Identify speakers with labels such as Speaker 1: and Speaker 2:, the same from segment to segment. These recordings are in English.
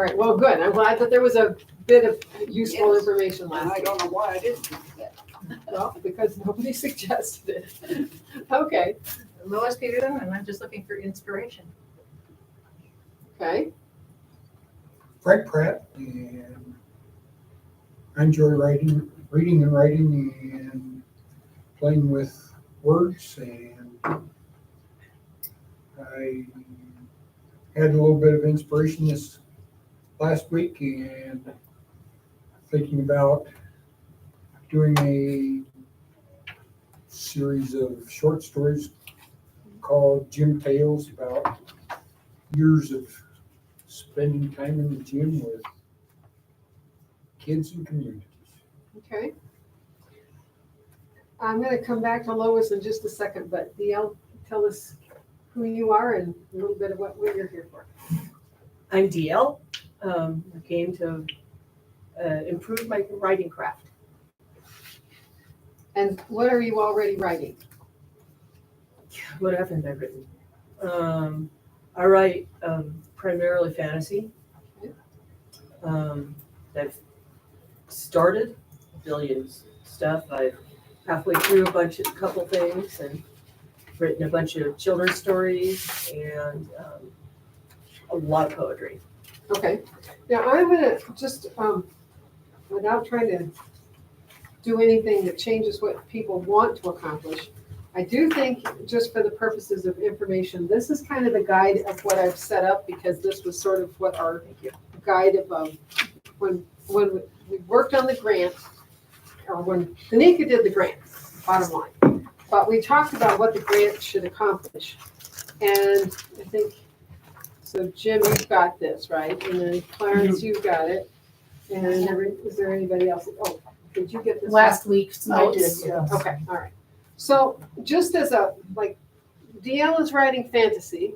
Speaker 1: right, well, good. I'm glad that there was a bit of useful
Speaker 2: Yes.
Speaker 1: information
Speaker 2: And
Speaker 1: last
Speaker 2: I
Speaker 1: week.
Speaker 2: don't know why I didn't think of that.
Speaker 1: Well, because nobody suggested it. Okay,
Speaker 3: Lois Peterson, and I'm just looking for inspiration.
Speaker 1: okay,
Speaker 4: Frank Pratt, and I enjoy reading and writing and playing with words, and I had a little bit of inspiration this last week and thinking about doing a series of short stories called Gym Tales about years of spending time in the gym with kids and communities.
Speaker 1: okay. I'm gonna come back to Lois in just a second, but DL, tell us who you are and a little bit of what you're here for.
Speaker 5: I'm DL. I came to improve my writing craft.
Speaker 1: And what are you already writing?
Speaker 5: What haven't I written? I write primarily fantasy. I've started billions stuff. I've halfway through a couple things and written a bunch of children's stories and a lot of poetry.
Speaker 1: Okay, now I'm gonna just, without trying to do anything that changes what people want to accomplish, I do think, just for the purposes of information, this is kind of the guide of what I've set up, because this was sort of what our guide of, when we worked on the grant, or when Danica did the grant, bottom line. But we talked about what the grant should accomplish. And I think, so Jim, you've got this, right? And then Clarence, you've got it. And is there anybody else? Oh, did you get this?
Speaker 3: Last week's
Speaker 2: I did,
Speaker 3: notes.
Speaker 2: yeah.
Speaker 1: Okay, all right. So just as a, like, DL is writing fantasy,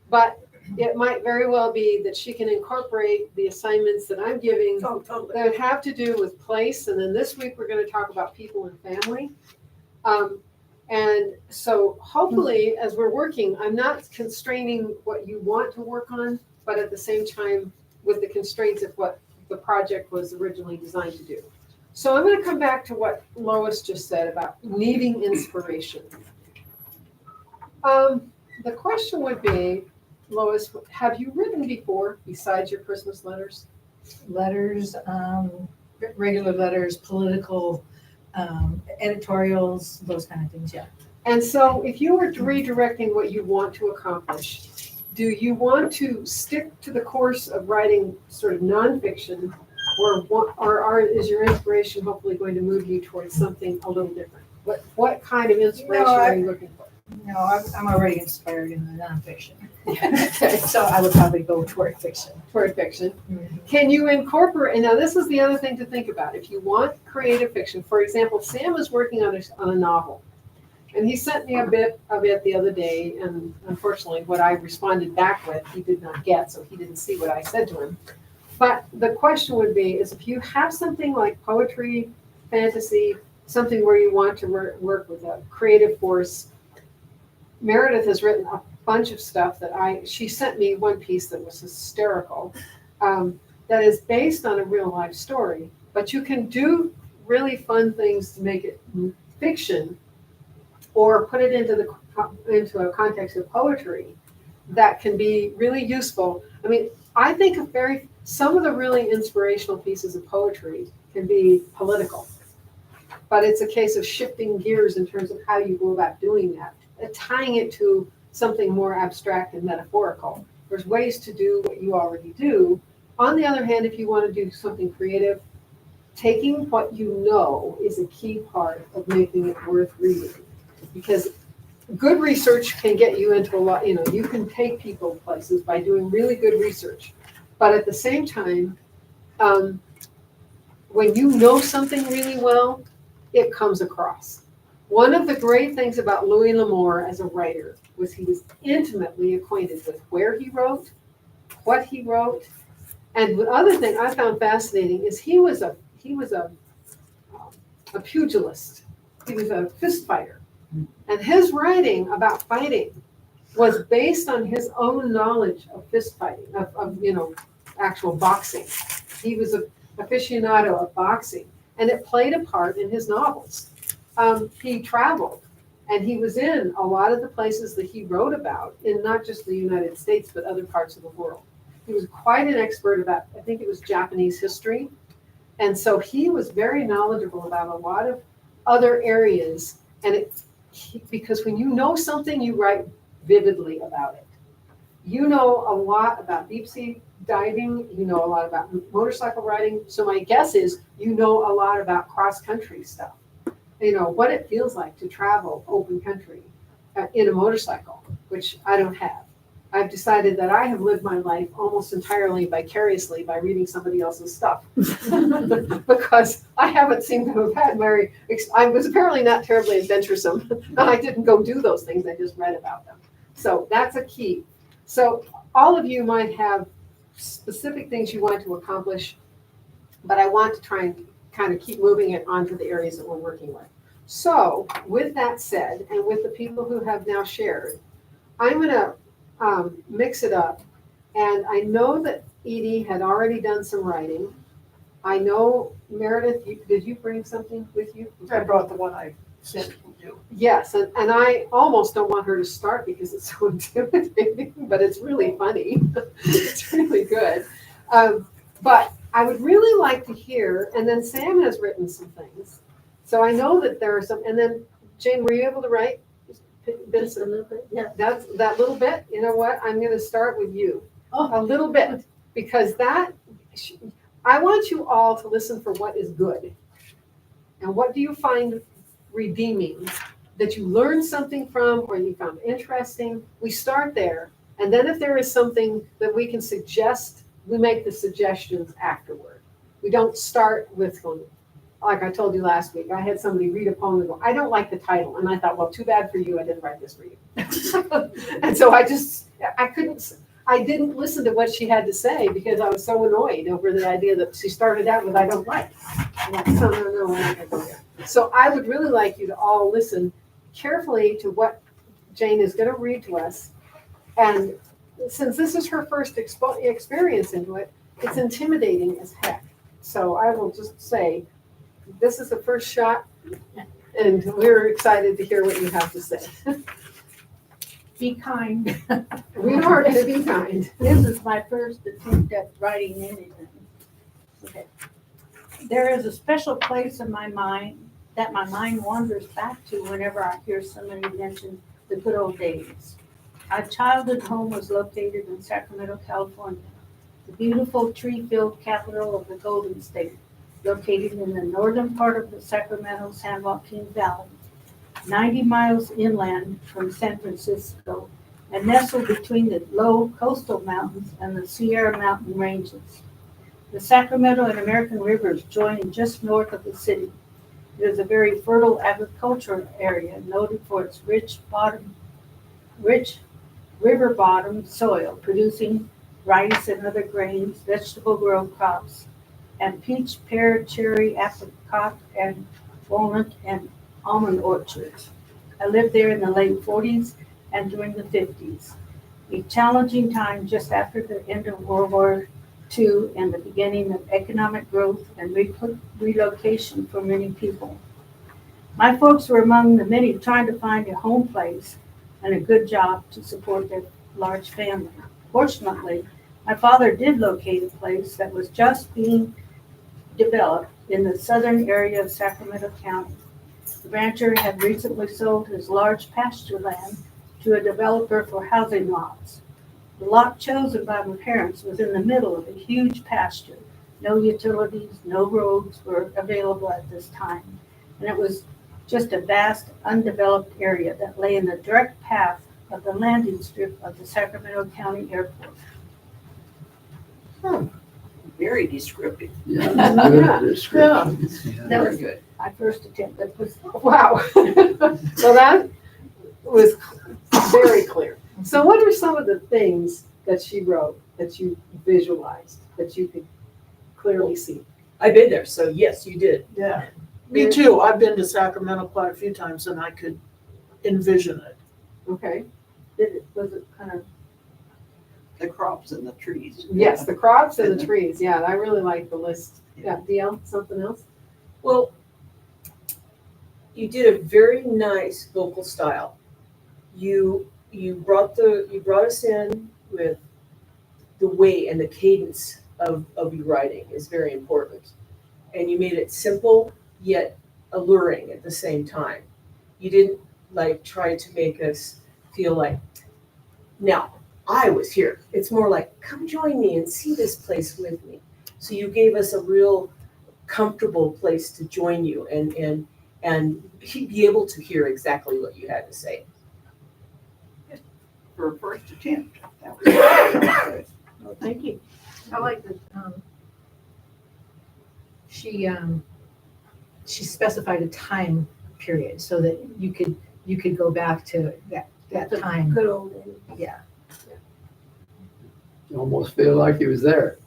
Speaker 1: but it might very well be that she can incorporate the assignments that I'm giving
Speaker 5: Oh, totally.
Speaker 1: that have to do with place. And then this week, we're gonna talk about people and family. And so hopefully, as we're working, I'm not constraining what you want to work on, but at the same time, with the constraints of what the project was originally designed to do. So I'm gonna come back to what Lois just said about needing inspiration. The question would be, Lois, have you written before besides your Christmas letters?
Speaker 3: Letters, regular letters, political, editorials, those kind of things, yeah.
Speaker 1: And so if you were redirecting what you want to accomplish, do you want to stick to the course of writing sort of nonfiction, or is your inspiration hopefully going to move you towards something a little different? What kind of inspiration are you looking for?
Speaker 3: No, I'm already inspired in the nonfiction. So I would probably go toward fiction.
Speaker 1: Toward fiction. Can you incorporate, and now this is the other thing to think about, if you want creative fiction, for example, Sam is working on a novel. And he sent me a bit of it the other day, and unfortunately what I responded back with, he did not get, so he didn't see what I said to him. But the question would be, is if you have something like poetry, fantasy, something where you want to work with a creative force, Meredith has written a bunch of stuff that she sent me one piece that was hysterical, that is based on a real life story, but you can do really fun things to make it fiction, or put it into a context of poetry that can be really useful. I mean, I think some of the really inspirational pieces of poetry can be political, but it's a case of shifting gears in terms of how you go about doing that, and tying it to something more abstract and metaphorical. There's ways to do what you already do. On the other hand, if you want to do something creative, taking what you know is a key part of making it worth reading. Because good research can get you into a lot, you can take people places by doing really good research. But at the same time, when you know something really well, it comes across. One of the great things about Louis L'Amour as a writer was he was intimately acquainted with where he wrote, what he wrote. And the other thing I found fascinating is he was a pugilist. He was a fist fighter. And his writing about fighting was based on his own knowledge of fist fighting, of actual boxing. He was a aficionado of boxing, and it played a part in his novels. He traveled, and he was in a lot of the places that he wrote about, in not just the United States, but other parts of the world. He was quite an expert about, I think it was Japanese history. And so he was very knowledgeable about a lot of other areas. And because when you know something, you write vividly about it. You know a lot about deep sea diving, you know a lot about motorcycle riding. So my guess is you know a lot about cross-country stuff. You know, what it feels like to travel open country in a motorcycle, which I don't have. I've decided that I have lived my life almost entirely vicariously by reading somebody else's stuff. Because I haven't seemed to have had I was apparently not terribly adventuresome. I didn't go do those things, I just read about them. So that's a key. So all of you might have specific things you want to accomplish, but I want to try and kind of keep moving it onto the areas that we're working with. So with that said, and with the people who have now shared, I'm going to mix it up. And I know that Edie had already done some writing. I know, Meredith, did you bring something with you?
Speaker 3: I brought the one I sent you.
Speaker 1: Yes, and I almost don't want her to start because it's so intimidating, but it's really funny. It's really good. But I would really like to hear, and then Sam has written some things. So I know that there are some, and then Jane, were you able to write bits?
Speaker 5: A little bit, yeah.
Speaker 1: That's that little bit. You know what? I'm going to start with you.
Speaker 3: Oh.
Speaker 1: A little bit, because I want you all to listen for what is good. And what do you find redeeming that you learned something from or you found interesting? We start there. And then if there is something that we can suggest, we make the suggestions afterward. We don't start with going, like I told you last week, I had somebody read a poem and go, I don't like the title. And I thought, well, too bad for you, I didn't write this for you. And so I didn't listen to what she had to say because I was so annoyed over the idea that she started out with, I don't like. So no, we're not gonna go there. So I would really like you to all listen carefully to what Jane is gonna read to us. And since this is her first experience into it, it's intimidating as heck. So I will just say, this is the first shot, and we're excited to hear what you have to say.
Speaker 2: Be kind.
Speaker 1: We are going to be kind.
Speaker 2: This is my first attempt at writing anything. Okay. There is a special place in my mind that my mind wanders back to whenever I hear somebody mention the good old days. Our childhood home was located in Sacramento, California, the beautiful tree-filled capital of the Golden State, located in the northern part of the Sacramento-San Joaquin Valley, 90 miles inland from San Francisco, and nestled between the low coastal mountains and the Sierra Mountain ranges. The Sacramento and American rivers join just north of the city. It is a very fertile agricultural area, noted for its rich river bottom soil, producing rice and other grains, vegetable grow crops, and peach, pear, cherry, apricot, and walnut and almond orchards. I lived there in the late 40s and during the 50s, a challenging time just after the end of World War II and the beginning of economic growth and relocation for many people. My folks were among the many trying to find a home place and a good job to support their large family. Fortunately, my father did locate a place that was just being developed in the southern area of Sacramento County. The rancher had recently sold his large pasture land to a developer for housing lots. The lot chosen by my parents was in the middle of a huge pasture. No utilities, no roads were available at this time, and it was just a vast, undeveloped area that lay in the direct path of the landing strip of the Sacramento County Airport.
Speaker 3: Very descriptive.
Speaker 1: Yeah.
Speaker 3: That was good.
Speaker 2: My first attempt, that was
Speaker 1: Wow. So that was very clear. So what are some of the things that she wrote that you visualized, that you could clearly see?
Speaker 5: I've been there, so yes, you did.
Speaker 6: Yeah, me too. I've been to Sacramento quite a few times and I could envision it.
Speaker 1: Okay.
Speaker 2: was it kind of
Speaker 7: the crops and the trees.
Speaker 1: Yes, the crops and the trees, yeah, I really like the list. Yeah, DL, something else?
Speaker 5: Well, you did a very nice vocal style. You brought us in with the way and the cadence of your writing is very important. And you made it simple yet alluring at the same time. You didn't like try to make us feel like, now, I was here. It's more like, come join me and see this place with me. So you gave us a real comfortable place to join you and be able to hear exactly what you had to say.
Speaker 7: For a first attempt. That was
Speaker 2: Well, thank you.
Speaker 3: I like that, she specified a time period so that you could go back to that
Speaker 2: The
Speaker 3: time.
Speaker 2: Good old days.
Speaker 3: Yeah.
Speaker 8: You almost feel like he was there.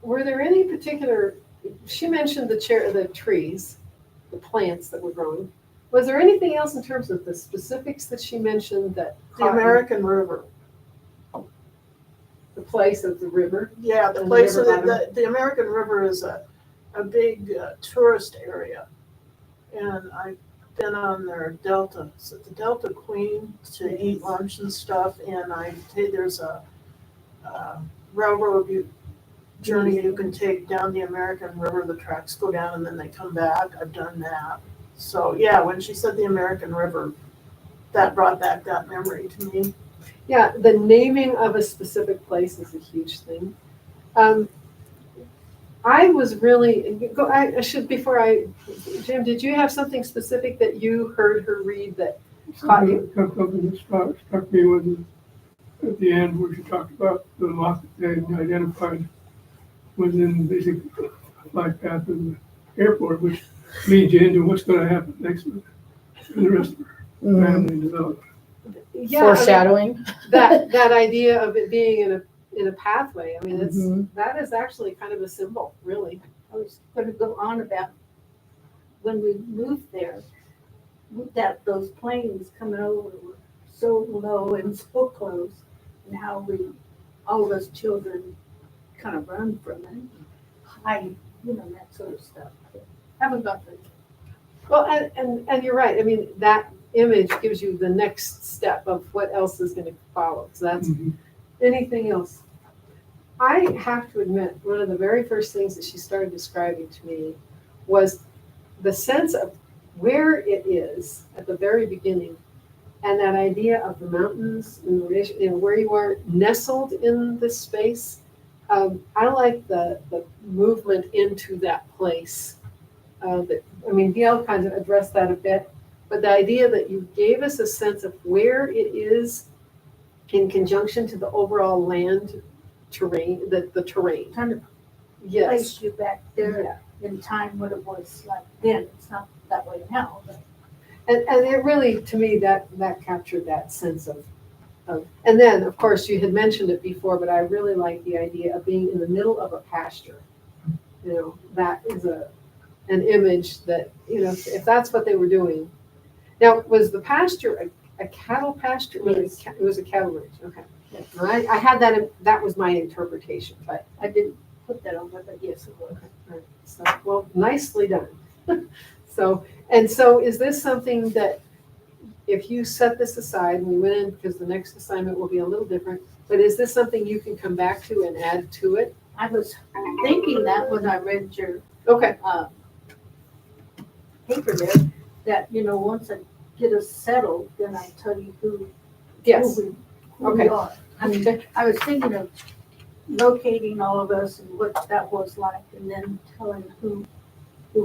Speaker 1: Were there any particular, she mentioned the trees, the plants that were growing. Was there anything else in terms of the specifics that she mentioned that
Speaker 6: The
Speaker 1: caught you?
Speaker 6: American River.
Speaker 1: The place of the river?
Speaker 6: Yeah, the
Speaker 1: And the
Speaker 6: place,
Speaker 1: river
Speaker 6: the American River is a big tourist area. And I've been on their Delta, so the Delta Queen to eat lunch and stuff. And there's a railroad journey you can take down the American River. The tracks go down and then they come back. I've done that. So yeah, when she said the American River, that brought back that memory to me.
Speaker 1: Yeah, the naming of a specific place is a huge thing. I was really, Jim, did you have something specific that you heard her read that caught you?
Speaker 9: Something that struck me was at the end where she talked about the lot that they had identified within basically a flight path of the airport, which leads you into what's going to happen next with the rest of her family and development.
Speaker 1: Yeah, I mean,
Speaker 3: Foreshadowing.
Speaker 1: that idea of it being in a pathway, I mean,
Speaker 3: Mhm.
Speaker 1: that is actually kind of a symbol, really.
Speaker 2: I was gonna go on about when we moved there, that those planes coming over were so low and so close, and how all of us children kind of run from it, hide, that sort of stuff. Haven't got the
Speaker 1: Well, and you're right, I mean, that image gives you the next step of what else is gonna follow, so that's, anything else? I have to admit, one of the very first things that she started describing to me was the sense of where it is at the very beginning, and that idea of the mountains and where you are nestled in this space. I like the movement into that place. Gail kind of addressed that a bit, but the idea that you gave us a sense of where it is in conjunction to the overall land terrain, the terrain.
Speaker 2: kind of
Speaker 1: Yes.
Speaker 2: placed you back there
Speaker 1: Yeah.
Speaker 2: in time what it was like then. It's not that way now, but
Speaker 1: And it really, to me, that captured that sense of, and then, of course, you had mentioned it before, but I really like the idea of being in the middle of a pasture. That is an image that, if that's what they were doing. Now, was the pasture a cattle pasture?
Speaker 2: Yes.
Speaker 1: It was a cattle range, okay.
Speaker 2: Yes.
Speaker 1: I had that was my interpretation, but,
Speaker 2: I didn't put that on there, but yes, it was.
Speaker 1: right, so, well, nicely done. So is this something that, if you set this aside, and we went in, because the next assignment will be a little different, but is this something you can come back to and add to it?
Speaker 2: I was thinking that when I read your
Speaker 1: Okay,
Speaker 2: paper there, that, once I get us settled, then I tell you who
Speaker 1: yes,
Speaker 2: we
Speaker 1: Okay.
Speaker 2: are. I mean, I was thinking of locating all of us and what that was like, and then telling who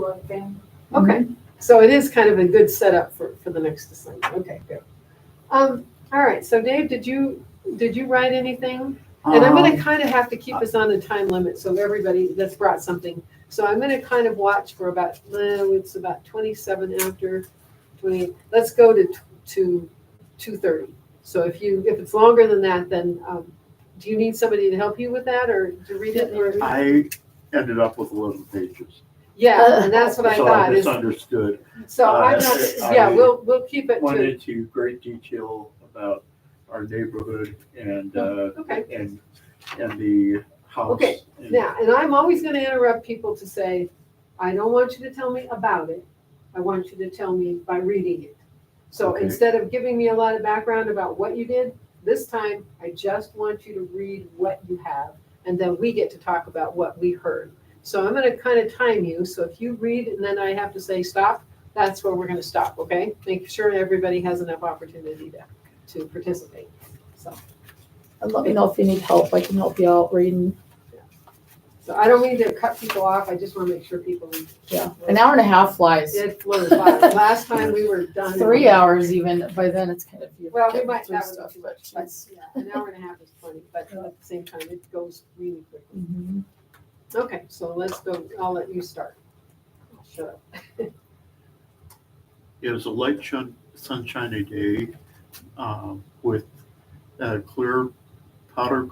Speaker 2: our family.
Speaker 1: okay. So it is kind of a good setup for the next assignment. Okay, good. All right, so Dave, did you write anything? And I'm gonna kind of have to keep us on a time limit, so everybody that's brought something. So I'm gonna kind of watch for about, it's about 27 after 20, let's go to 2:30. So if it's longer than that, then, do you need somebody to help you with that, or to read it, or?
Speaker 10: I ended up with 11 pages.
Speaker 1: Yeah, and that's what I
Speaker 10: So I
Speaker 1: thought, is,
Speaker 10: misunderstood.
Speaker 1: so I'm
Speaker 10: I
Speaker 1: not, yeah, we'll keep it
Speaker 10: Went
Speaker 1: to,
Speaker 10: into great detail about our neighborhood and,
Speaker 1: Okay.
Speaker 10: and the house.
Speaker 1: Okay,
Speaker 10: and-
Speaker 1: Now, and I'm always gonna interrupt people to say, I don't want you to tell me about it. I want you to tell me by reading it. So
Speaker 10: Okay.
Speaker 1: instead of giving me a lot of background about what you did, this time I just want you to read what you have. And then we get to talk about what we heard. So I'm gonna kind of time you. So if you read and then I have to say stop, that's where we're gonna stop, okay? Make sure everybody has enough opportunity to participate. So.
Speaker 3: And let me know if you need help. I can help you out reading.
Speaker 1: So I don't mean to cut people off, I just want to make sure people.
Speaker 3: Yeah, an hour and a half flies.
Speaker 1: It flew by. Last time we were done.
Speaker 3: 3 hours even, by then it's kind of. you're
Speaker 1: Well, we
Speaker 3: getting
Speaker 1: might,
Speaker 3: through
Speaker 1: that would
Speaker 3: stuff,
Speaker 1: be too
Speaker 3: but
Speaker 1: much, but
Speaker 3: it's-
Speaker 1: yeah, an hour and a half is plenty, but at the same time, it goes really quickly.
Speaker 3: Mhm.
Speaker 1: Okay, so let's go, I'll let you start. I'll shut up.
Speaker 10: It was a light sunshiny day with clear powder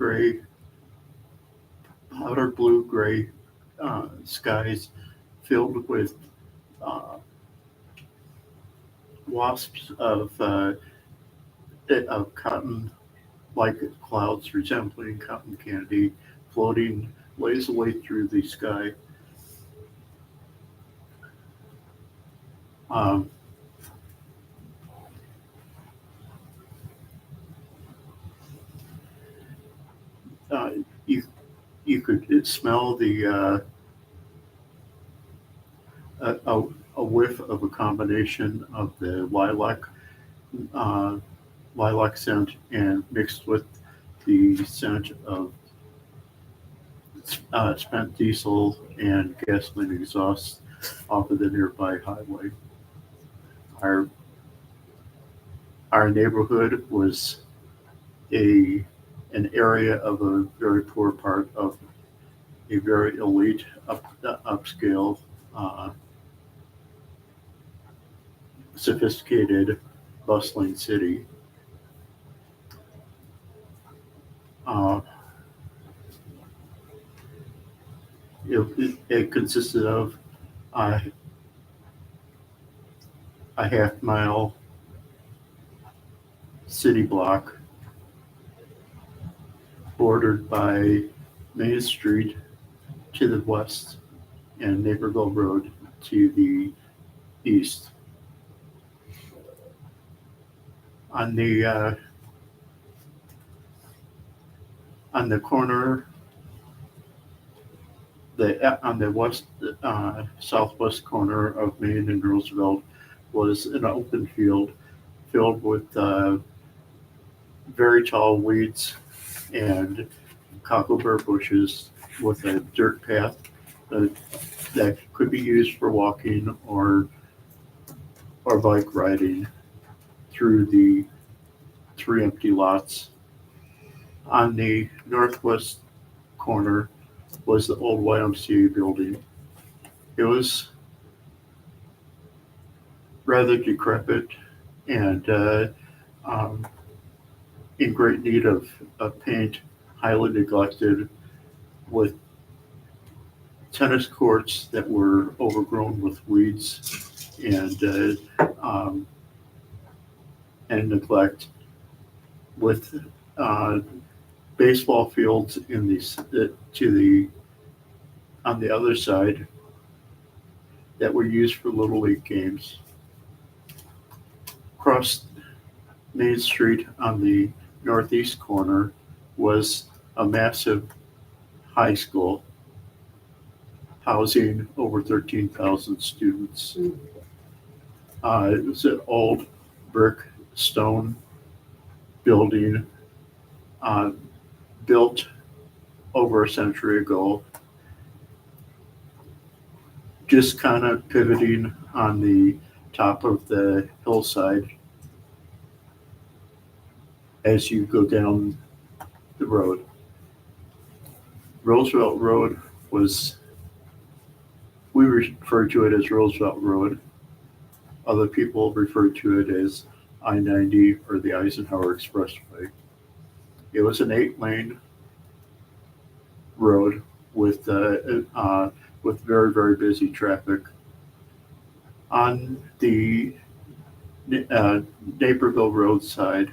Speaker 10: blue gray skies filled with wasps of cotton-like clouds resembling cotton candy floating lazily through the sky. You could smell the a whiff of a combination of the lilac scent and mixed with the scent of spent diesel and gasoline exhaust off of the nearby highway. Our neighborhood was an area of a very poor part of a very elite upscale sophisticated bustling city. It consisted of a half-mile city block bordered by Main Street to the west and Naperville Road to the east. On the corner, on the west southwest corner of Main and Roosevelt was an open field filled with very tall weeds and cockleburr bushes with a dirt path that could be used for walking or bike riding through the 3 empty lots. On the northwest corner was the old YMCA building. It was rather decrepit and in great need of paint, highly neglected, with tennis courts that were overgrown with weeds and neglect, with baseball fields on the other side that were used for Little League games. Across Main Street on the northeast corner was a massive high school housing over 13,000 students. It was an old brick stone building built over a century ago, just kind of pivoting on the top of the hillside as you go down the road. Roosevelt Road we refer to it as Roosevelt Road. Other people refer to it as I-90 or the Eisenhower Expressway. It was an 8-lane road with very, very busy traffic. On the Naperville Road side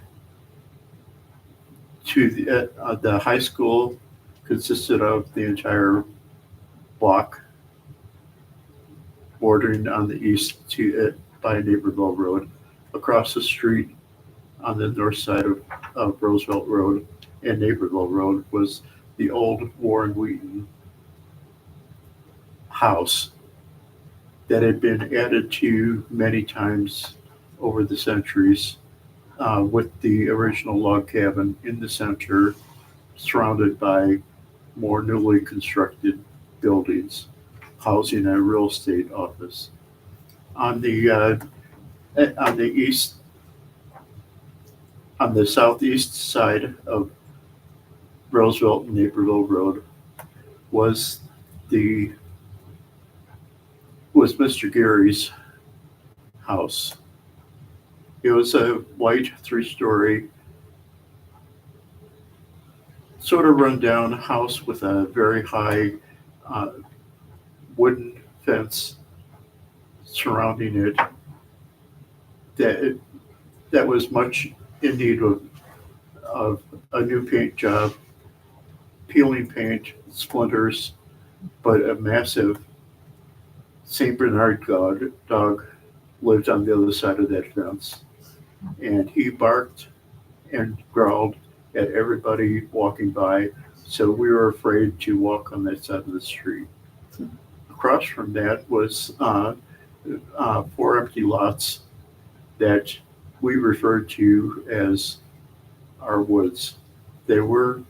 Speaker 10: to the high school consisted of the entire block bordering on the east to it by Naperville Road. Across the street on the north side of Roosevelt Road and Naperville Road was the old Warren Wheaton house that had been added to many times over the centuries, with the original log cabin in the center, surrounded by more newly constructed buildings, housing a real estate office. On the east, on the southeast side of Roosevelt and Naperville Road was Mr. Gary's house. It was a white 3-story, sort of run-down house with a very high wooden fence surrounding it that was much in need of a new paint job, peeling paint, splinters, but a massive St. Bernard dog lived on the other side of that fence. And he barked and growled at everybody walking by, so we were afraid to walk on that side of the street. Across from that was 4 empty lots that we referred to as our woods. They were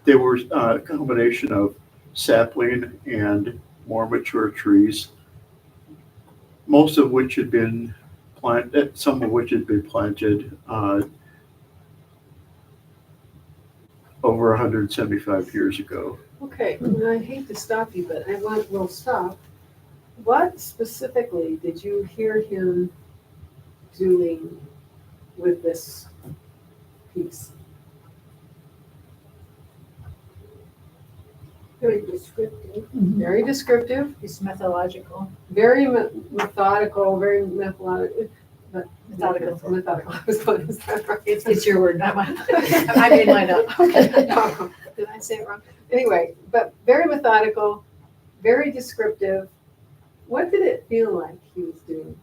Speaker 10: a combination of sapling and more mature trees, most of which had been planted, some of which had been planted over 175 years ago.
Speaker 1: Okay, and I hate to stop you, but we'll stop. What specifically did you hear him doing with this piece?
Speaker 2: Very descriptive.
Speaker 1: Very descriptive,
Speaker 3: It's methodological.
Speaker 1: very methodical, very methodical.
Speaker 3: Methodical.
Speaker 1: Methodical. Is that right?
Speaker 3: It's your word, not mine. I made mine up.
Speaker 1: Okay. Did I say it wrong? Anyway, but very methodical, very descriptive. What did it feel like he was doing?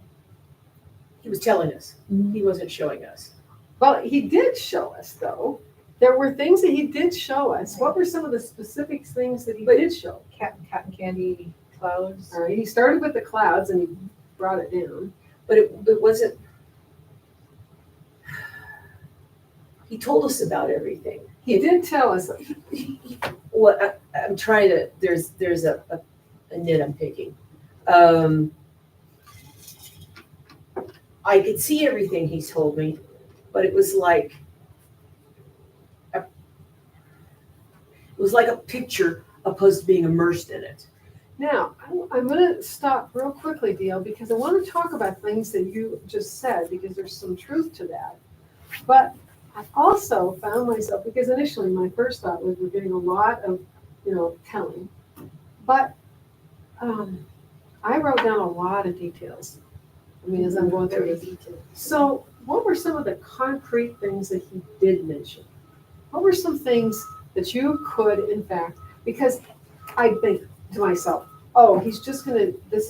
Speaker 5: He was telling us. He wasn't showing us.
Speaker 1: Well, he did show us, though. There were things that he did show us. What were some of the specific things that he did show?
Speaker 3: Cotton candy clouds.
Speaker 1: All right, he started with the clouds and he brought it down.
Speaker 5: But it wasn't, he told us about everything.
Speaker 1: He did tell us.
Speaker 5: Well, I'm trying to, there's a nit I'm picking. I could see everything he told me, but it was like a picture opposed to being immersed in it.
Speaker 1: Now, I'm going to stop real quickly, Dale, because I want to talk about things that you just said, because there's some truth to that. But I also found myself, because initially my first thought was we're getting a lot of, telling. But I wrote down a lot of details. I mean, as I'm going through this. So what were some of the concrete things that he did mention? What were some things that you could, in fact, because I think to myself, oh, this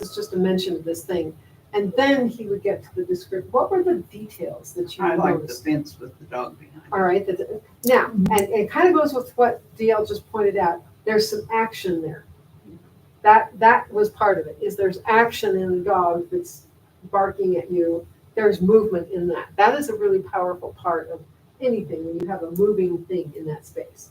Speaker 1: is just a mention of this thing. And then he would get to the description. What were the details that you
Speaker 7: I like the
Speaker 1: noticed?
Speaker 7: fence with the dog behind it.
Speaker 1: All right. Now, and it kind of goes with what DL just pointed out. There's some action there. That was part of it, is there's action in the dog that's barking at you. There's movement in that. That is a really powerful part of anything when you have a moving thing in that space.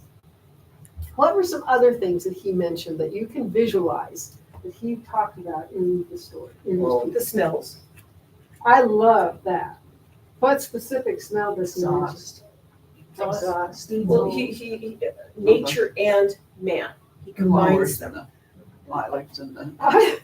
Speaker 1: What were some other things that he mentioned that you can visualize that he talked about in the story?
Speaker 5: The smells.
Speaker 1: I love that. What specific smell does he mention?
Speaker 3: Exhaust.
Speaker 5: Well, he nature and man. He combines them.
Speaker 7: The lilacs and the.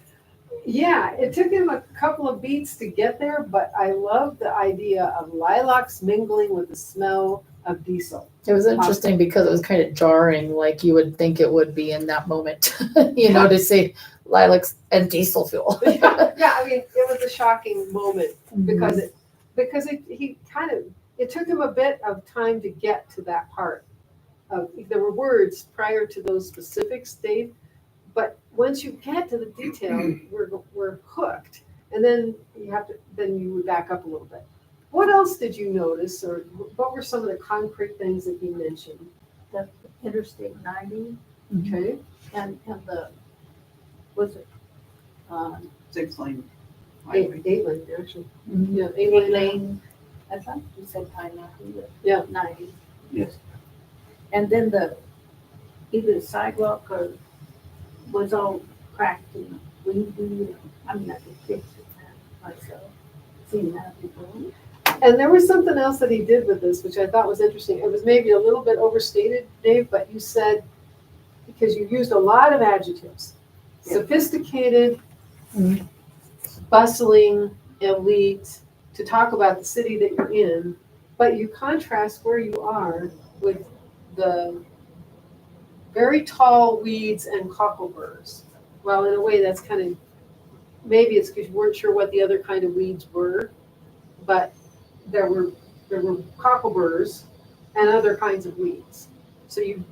Speaker 1: Yeah, it took him a couple of beats to get there, but I love the idea of lilacs mingling with the smell of diesel.
Speaker 11: It was interesting because it was kind of jarring, like you would think it would be in that moment, to see lilacs and diesel fuel.
Speaker 1: Yeah, I mean, it was a shocking moment because he kind of it took him a bit of time to get to that part. There were words prior to those specifics, Dave, but once you get to the detail, we're hooked. And then you would back up a little bit. What else did you notice, or what were some of the concrete things that he mentioned?
Speaker 2: The Interstate 90
Speaker 1: Okay.
Speaker 2: and the, was it,
Speaker 7: 6-lane
Speaker 1: Eight
Speaker 7: highway.
Speaker 1: lane, actually.
Speaker 11: Mhm.
Speaker 1: Yeah,
Speaker 2: 8
Speaker 1: 8 lane.
Speaker 2: lane, I thought you said Pineapple, but
Speaker 1: Yeah.
Speaker 2: 90.
Speaker 10: Yes.
Speaker 2: And then either the sidewalk or was all cracked and windy. I mean, I could fix it myself, seen that before.
Speaker 1: And there was something else that he did with this, which I thought was interesting. It was maybe a little bit overstated, Dave, but you said, because you used a lot of adjectives,
Speaker 2: Yeah.
Speaker 1: sophisticated, bustling, elite, to talk about the city that you're in, but you contrast where you are with the very tall weeds and cockleburrs. Well, in a way, that's kind of, maybe it's because you weren't sure what the other kind of weeds were, but there were cockleburrs and other kinds of weeds. So you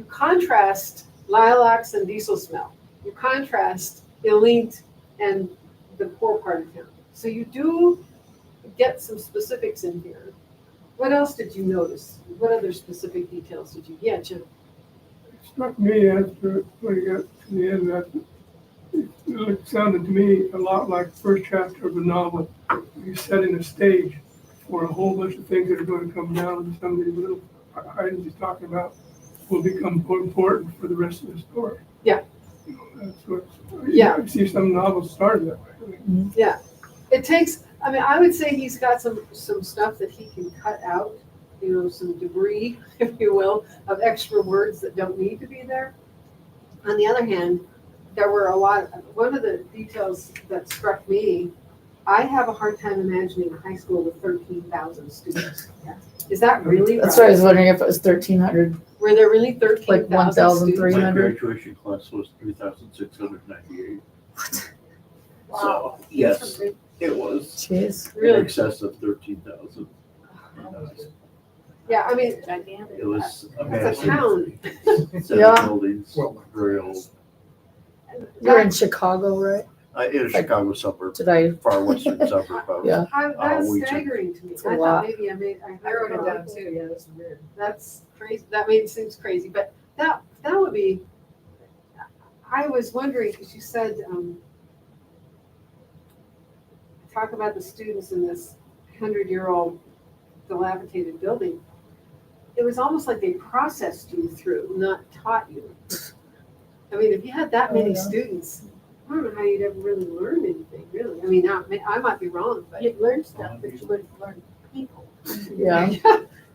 Speaker 1: contrast lilacs and diesel smell. You contrast elite and the poor part of town. So you do get some specifics in here. What else did you notice? What other specific details did you get, Jim?
Speaker 9: It struck me after, when you got to the end, that it sounded to me a lot like the first chapter of a novel. He's setting a stage for a whole bunch of things that are going to come down, and some of these little items he's talking about will become more important for the rest of the story.
Speaker 1: Yeah.
Speaker 9: You know, that's what,
Speaker 1: Yeah.
Speaker 9: I see some novels started that way. I mean,
Speaker 1: It takes, I mean, I would say he's got some stuff that he can cut out, some debris, if you will, of extra words that don't need to be there. On the other hand, there were one of the details that struck me, I have a hard time imagining a high school with 13,000 students. Is that really
Speaker 11: That's why I
Speaker 1: right?
Speaker 11: was wondering if it was 1,300.
Speaker 1: Were there really 13,000
Speaker 11: 1,300.
Speaker 1: students?
Speaker 10: My graduation class was 3,698. So, yes, it was
Speaker 11: Jeez.
Speaker 10: in
Speaker 1: Really?
Speaker 10: excess of 13,000.
Speaker 1: Yeah, I mean,
Speaker 2: Gigantic.
Speaker 10: It was a
Speaker 1: It's a
Speaker 10: massive.
Speaker 1: town.
Speaker 10: 7
Speaker 11: Yeah.
Speaker 10: buildings,
Speaker 4: Well,
Speaker 10: very old.
Speaker 11: You're in Chicago, right?
Speaker 10: It was Chicago suburb,
Speaker 11: Did I?
Speaker 10: far western suburb of.
Speaker 11: Yeah.
Speaker 1: That's
Speaker 10: we
Speaker 1: staggering to me.
Speaker 11: It's a
Speaker 1: I
Speaker 11: lot.
Speaker 1: thought maybe I
Speaker 3: wrote it
Speaker 1: wrong.
Speaker 3: down too, yeah, that's weird.
Speaker 1: That's crazy. Seems crazy, but that would be. I was wondering because you said talk about the students in this 100-year-old dilapidated building. It was almost like they processed you through, not taught you. I mean, if you had that many
Speaker 11: Oh, yeah.
Speaker 1: students, I don't know how you'd ever really learn anything. Really, I mean, I might be wrong, but
Speaker 2: You'd learn stuff, but you wouldn't learn people.
Speaker 11: Yeah.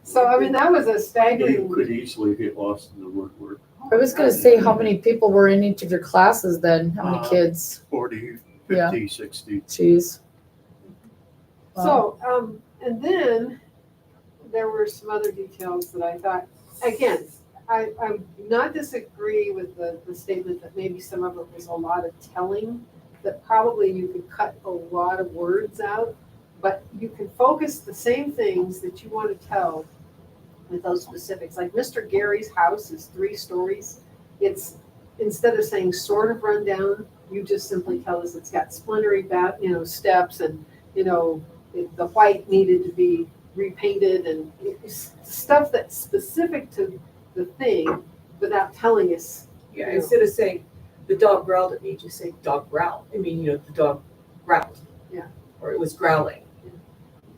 Speaker 1: So I mean, that was a
Speaker 10: You
Speaker 1: staggering.
Speaker 10: could easily get lost in the woodwork.
Speaker 11: I was gonna say how many people were in each of your classes then? How many
Speaker 10: Uh,
Speaker 11: kids?
Speaker 10: 40,
Speaker 11: Yeah.
Speaker 10: 50, 60.
Speaker 11: Jeez. Wow.
Speaker 1: So, and then there were some other details that I thought, again, I do not disagree with the statement that maybe some of it was a lot of telling, that probably you could cut a lot of words out, but you can focus the same things that you want to tell with those specifics. Like Mr. Gary's house is 3 stories. It's, instead of saying sort of run down, you just simply tell us it's got splintery steps and, the white needed to be repainted and it's stuff that's specific to the thing without telling us.
Speaker 5: Yeah, instead of saying the dog growled at me, just say dog growled. I mean, the dog growled.
Speaker 1: Yeah.
Speaker 5: Or it was growling.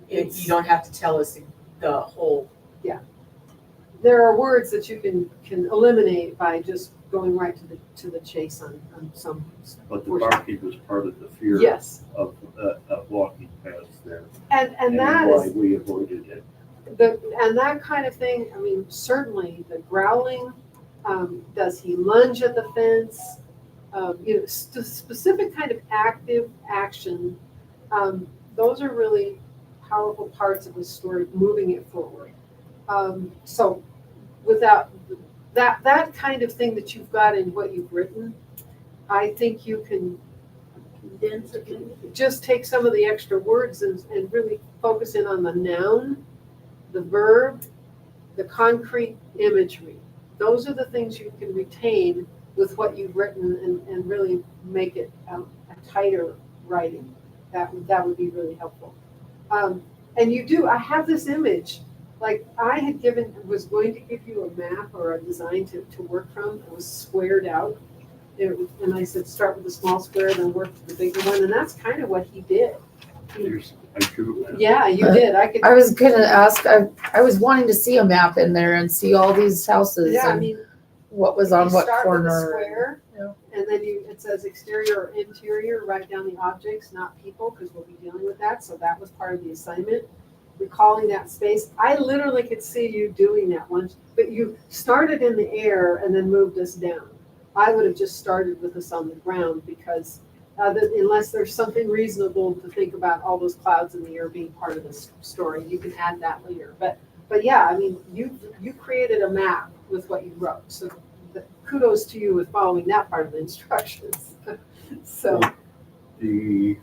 Speaker 5: You don't have to tell us the whole.
Speaker 1: There are words that you can eliminate by just going right to the chase on some.
Speaker 10: But the
Speaker 1: portion.
Speaker 10: barking was part of the fear
Speaker 1: Yes,
Speaker 10: of walking past there.
Speaker 1: and that
Speaker 10: why
Speaker 1: is
Speaker 10: we avoided it.
Speaker 1: and that kind of thing. I mean, certainly the growling. Does he lunge at the fence? Specific kind of active action. Those are really powerful parts of the story, moving it forward. So without that kind of thing that you've got in what you've written, I think you can
Speaker 2: Condense it.
Speaker 1: just take some of the extra words and really focus in on the noun the verb, the concrete imagery. Those are the things you can retain with what you've written and really make it a tighter writing. That would be really helpful. And you do, I have this image, like I had was going to give you a map or a design to work from. It was squared out. And I said, start with the small square, then work to the bigger one. And that's kind of what he did.
Speaker 10: I drew that.
Speaker 1: Yeah, you did. I could.
Speaker 11: I was gonna ask, I was wanting to see a map in there and see all these houses
Speaker 1: Yeah, I
Speaker 11: and
Speaker 1: mean,
Speaker 11: what was on
Speaker 1: you
Speaker 11: what
Speaker 1: start with the
Speaker 11: corner.
Speaker 1: square,
Speaker 11: Yeah.
Speaker 1: and then it says exterior or interior, write down the objects, not people, because we'll be dealing with that. So that was part of the assignment. Recalling that space. I literally could see you doing that once, but you started in the air and then moved us down. I would have just started with us on the ground because unless there's something reasonable to think about all those clouds in the air being part of this story, you can add that later. But yeah, I mean, you created a map with what you wrote. So kudos to you with following that part of the instructions. So
Speaker 10: The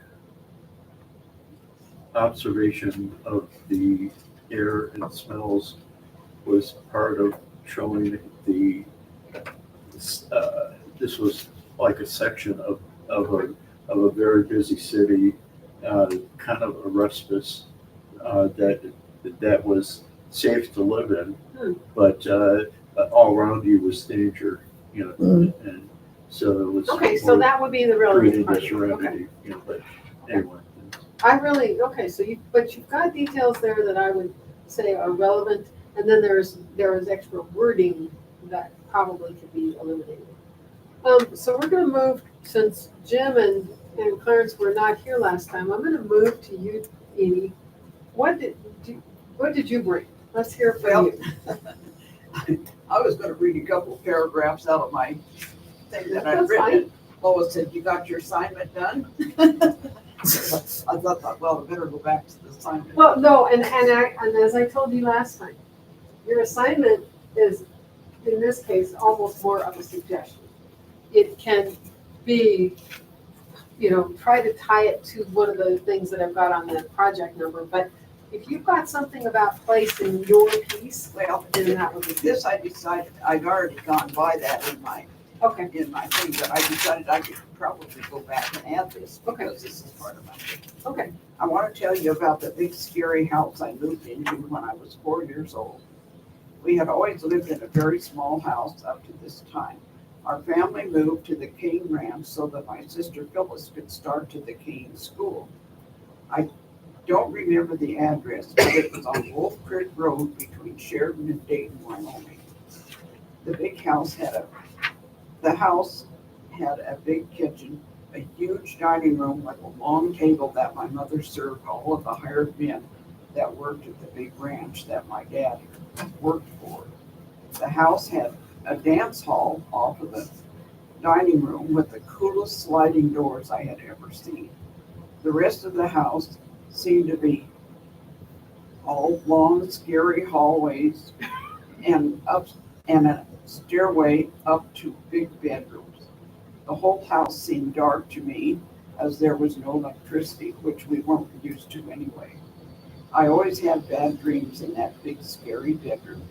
Speaker 10: observation of the air and smells was part of showing this was like a section of a very busy city, kind of a respite that was safe to live in, but all around you was danger, and so it was.
Speaker 1: okay, so that would be the relevant
Speaker 10: creating
Speaker 1: part.
Speaker 10: the
Speaker 1: Okay.
Speaker 10: serenity, but anyway.
Speaker 1: Okay, so you've got details there that I would say are relevant, and then there is extra wording that probably could be eliminated. So we're gonna move, since Jim and Clarence were not here last time, I'm gonna move to you, Edie. What did you bring? Let's hear from
Speaker 7: Well,
Speaker 1: you.
Speaker 7: I was gonna read a couple of paragraphs out of my thing that I've
Speaker 1: That's
Speaker 7: written. Lois said, "You got your assignment done?" I thought, well, I better go back to the assignment.
Speaker 1: Well, no, and as I told you last time, your assignment is, in this case, almost more of a suggestion. It can be, try to tie it to one of the things that I've got on the project number, but if you've got something about place in your piece,
Speaker 7: Well,
Speaker 1: then that would be good.
Speaker 7: this I decided, I'd already gone by that in my
Speaker 1: Okay,
Speaker 7: thing, but I decided I could probably go back and add this because this is part of my thing.
Speaker 1: okay.
Speaker 7: I want to tell you about the big scary house I moved into when I was 4 years old. We had always lived in a very small house up to this time. Our family moved to the King Ranch so that my sister Phyllis could start to the King School. I don't remember the address, but it was on Wolf Creek Road between Sheridan and Dayton, Wyoming. The house had a big kitchen, a huge dining room with a long table that my mother served all of the hired men that worked at the big ranch that my dad worked for. The house had a dance hall off of the dining room with the coolest sliding doors I had ever seen. The rest of the house seemed to be all long, scary hallways and a stairway up to big bedrooms. The whole house seemed dark to me as there was no electricity, which we weren't used to anyway. I always had bad dreams in that big scary bedroom.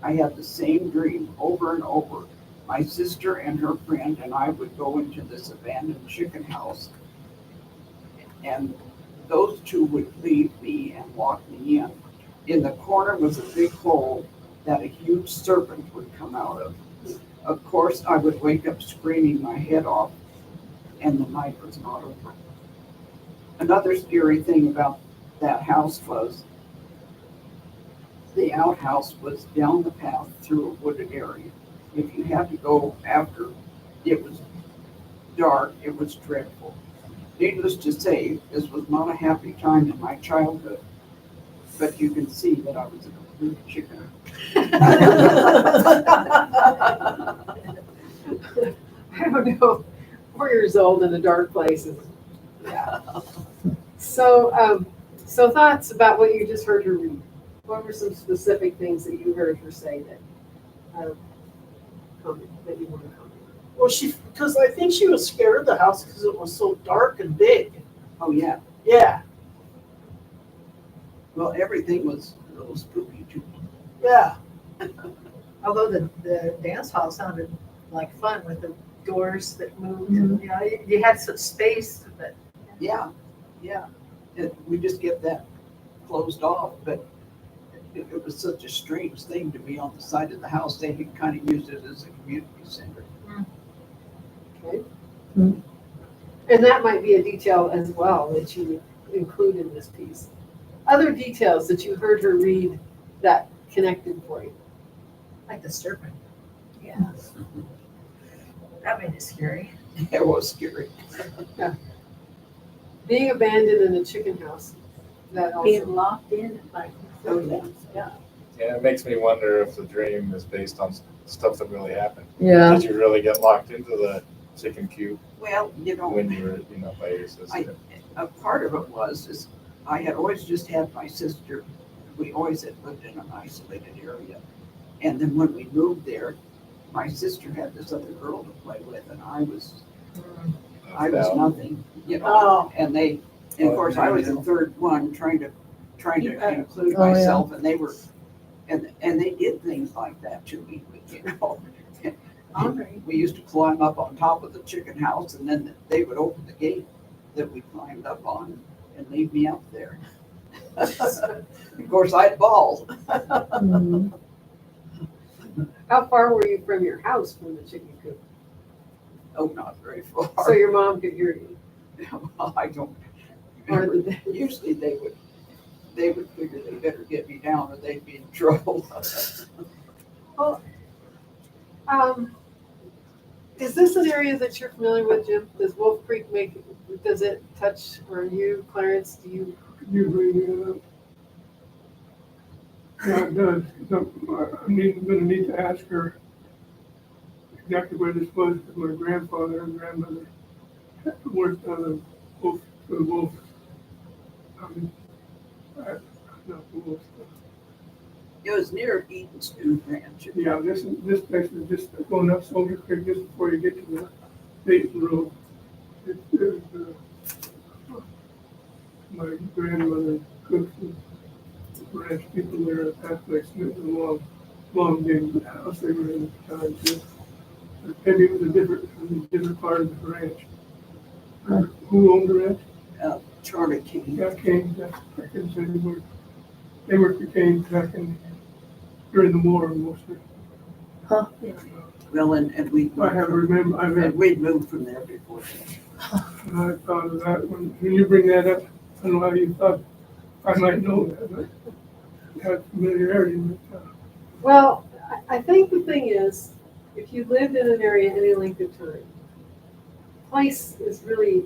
Speaker 7: I had the same dream over and over. My sister and her friend and I would go into this abandoned chicken house, and those two would leave me and walk me in. In the corner was a big hole that a huge serpent would come out of. Of course, I would wake up screaming my head off, and the night was not over. Another scary thing about that house was the outhouse was down the path through a wooded area. If you had to go after it was dark, it was dreadful. Needless to say, this was not a happy time in my childhood, but you can see that I was a complete chicken.
Speaker 1: I don't know, 4 years old in a dark place is, yeah. So thoughts about what you just heard her read. What were some specific things that you heard her say that you want to comment on?
Speaker 6: Well, because I think she was scared of the house because it was so dark and big.
Speaker 7: Oh, yeah.
Speaker 6: Yeah.
Speaker 7: Well, everything was little spooky too.
Speaker 6: Yeah,
Speaker 3: Although the dance hall sounded like fun with the doors that moved and, you had some space, but
Speaker 7: Yeah, yeah. We just get that closed off, but it was such a strange thing to be on the side of the house. They had kind of used it as a community center.
Speaker 1: Okay.
Speaker 11: Hmm.
Speaker 1: And that might be a detail as well that you include in this piece. Other details that you heard her read that connected for you.
Speaker 3: like the serpent. Yeah. That made it scary.
Speaker 7: It was scary.
Speaker 1: Being abandoned in a chicken house. That also.
Speaker 2: Being locked in at like,
Speaker 1: Oh, yeah.
Speaker 12: Yeah, it makes me wonder if the dream is based on stuff that really happened.
Speaker 11: Yeah.
Speaker 12: Did you really get locked into the chicken coop
Speaker 7: Well,
Speaker 12: when you were, by your sister?
Speaker 7: A part of it is I had always just had my sister. We always had lived in an isolated area. And then when we moved there, my sister had this other girl to play with, and I was nothing,
Speaker 6: Oh.
Speaker 7: And of course, I was the third one trying to include
Speaker 11: Oh, yeah.
Speaker 7: myself, and they were, and they did things like that to me,
Speaker 2: Andre,
Speaker 7: We used to climb up on top of the chicken house, and then they would open the gate that we climbed up on and leave me up there. Of course, I'd bawl.
Speaker 11: Mhm.
Speaker 1: How far were you from your house from the chicken coop?
Speaker 7: Oh, not very far.
Speaker 1: So your mom could hear you?
Speaker 7: I don't
Speaker 1: Or
Speaker 7: remember.
Speaker 1: the,
Speaker 7: Usually they would figure they better get me down or they'd be in trouble.
Speaker 1: is this an area that you're familiar with, Jim? Does Wolf Creek does it touch, or you, Clarence, do you?
Speaker 9: Could you bring it up? Yeah, it does. I'm gonna need to ask her exactly where this was, because my grandfather and grandmother worked on the wolf. Not the wolf.
Speaker 7: It was near Eaton Stew Ranch.
Speaker 9: Yeah, this place is just going up Soldier Creek just before you get to the Dayton Road. My grandmother cooked and ranch people there at that place. And it was a long big house they were in at the time too. Maybe it was a different part of the ranch. Who owned the ranch?
Speaker 7: Charlie King.
Speaker 9: Yeah, Kane. I can say they worked for Kane back during the war mostly.
Speaker 11: Huh.
Speaker 9: Yeah.
Speaker 7: Well, and we'd we'd moved from there before.
Speaker 9: And I thought of that when you bring that up. I don't know how you thought I might know that, but I had familiarity with that.
Speaker 1: Well, I think the thing is, if you lived in an area any length of time, place is really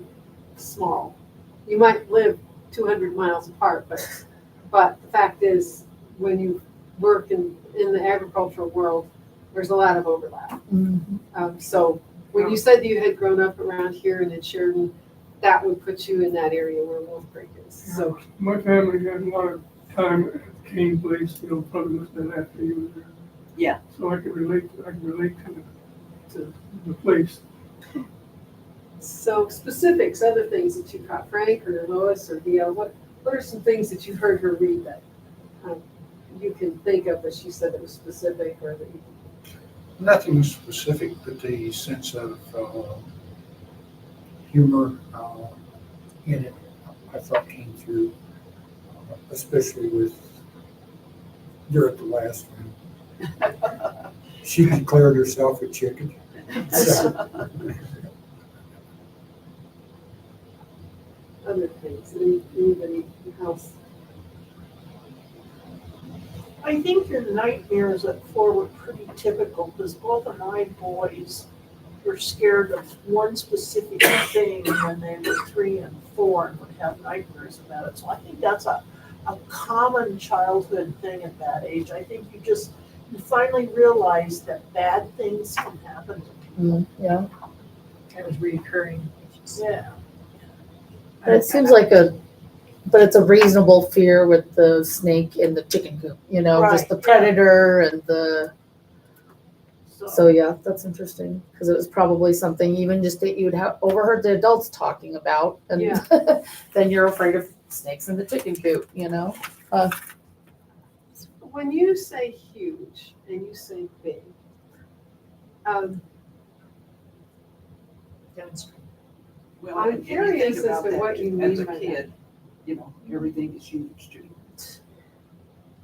Speaker 1: small. You might live 200 miles apart, but the fact is, when you work in the agricultural world, there's a lot of overlap.
Speaker 11: Mhm.
Speaker 1: So when you said you had grown up around here and in Sheridan, that would put you in that area where Wolf Creek is. So
Speaker 9: My family had a lot of time at Kane Place, probably must have been after he was there.
Speaker 7: Yeah.
Speaker 9: So I can relate to the place.
Speaker 1: So specifics, other things that you caught, Frank or Lois or Dale, what are some things that you heard her read that you can think of that she said it was specific or that you?
Speaker 4: Nothing specific, but the sense of humor in it, I thought came through, especially during the last one. She declared herself a chicken. So,
Speaker 1: Other things, anybody else?
Speaker 6: I think your nightmares at 4 were pretty typical because both of my boys were scared of one specific thing when they were 3 and 4 and would have nightmares about it. So I think that's a common childhood thing at that age. I think you finally realize that bad things can happen to people.
Speaker 11: Yeah.
Speaker 3: It was reoccurring.
Speaker 6: Yeah.
Speaker 11: But it seems like but it's a reasonable fear with the snake in the chicken coop, just the
Speaker 6: Right, yeah.
Speaker 11: predator and so yeah, that's interesting. Because it was probably something even just that you would have overheard the adults talking about. And
Speaker 1: Yeah.
Speaker 11: then you're afraid of snakes in the chicken coop,
Speaker 1: when you say huge and you say big,
Speaker 3: Demonstrate.
Speaker 7: Well,
Speaker 1: I'm
Speaker 7: and you
Speaker 1: curious
Speaker 7: think
Speaker 1: as
Speaker 7: about
Speaker 1: to
Speaker 7: that
Speaker 1: what you
Speaker 7: as
Speaker 1: mean
Speaker 7: a
Speaker 1: by that.
Speaker 7: kid, you know, everything is huge too.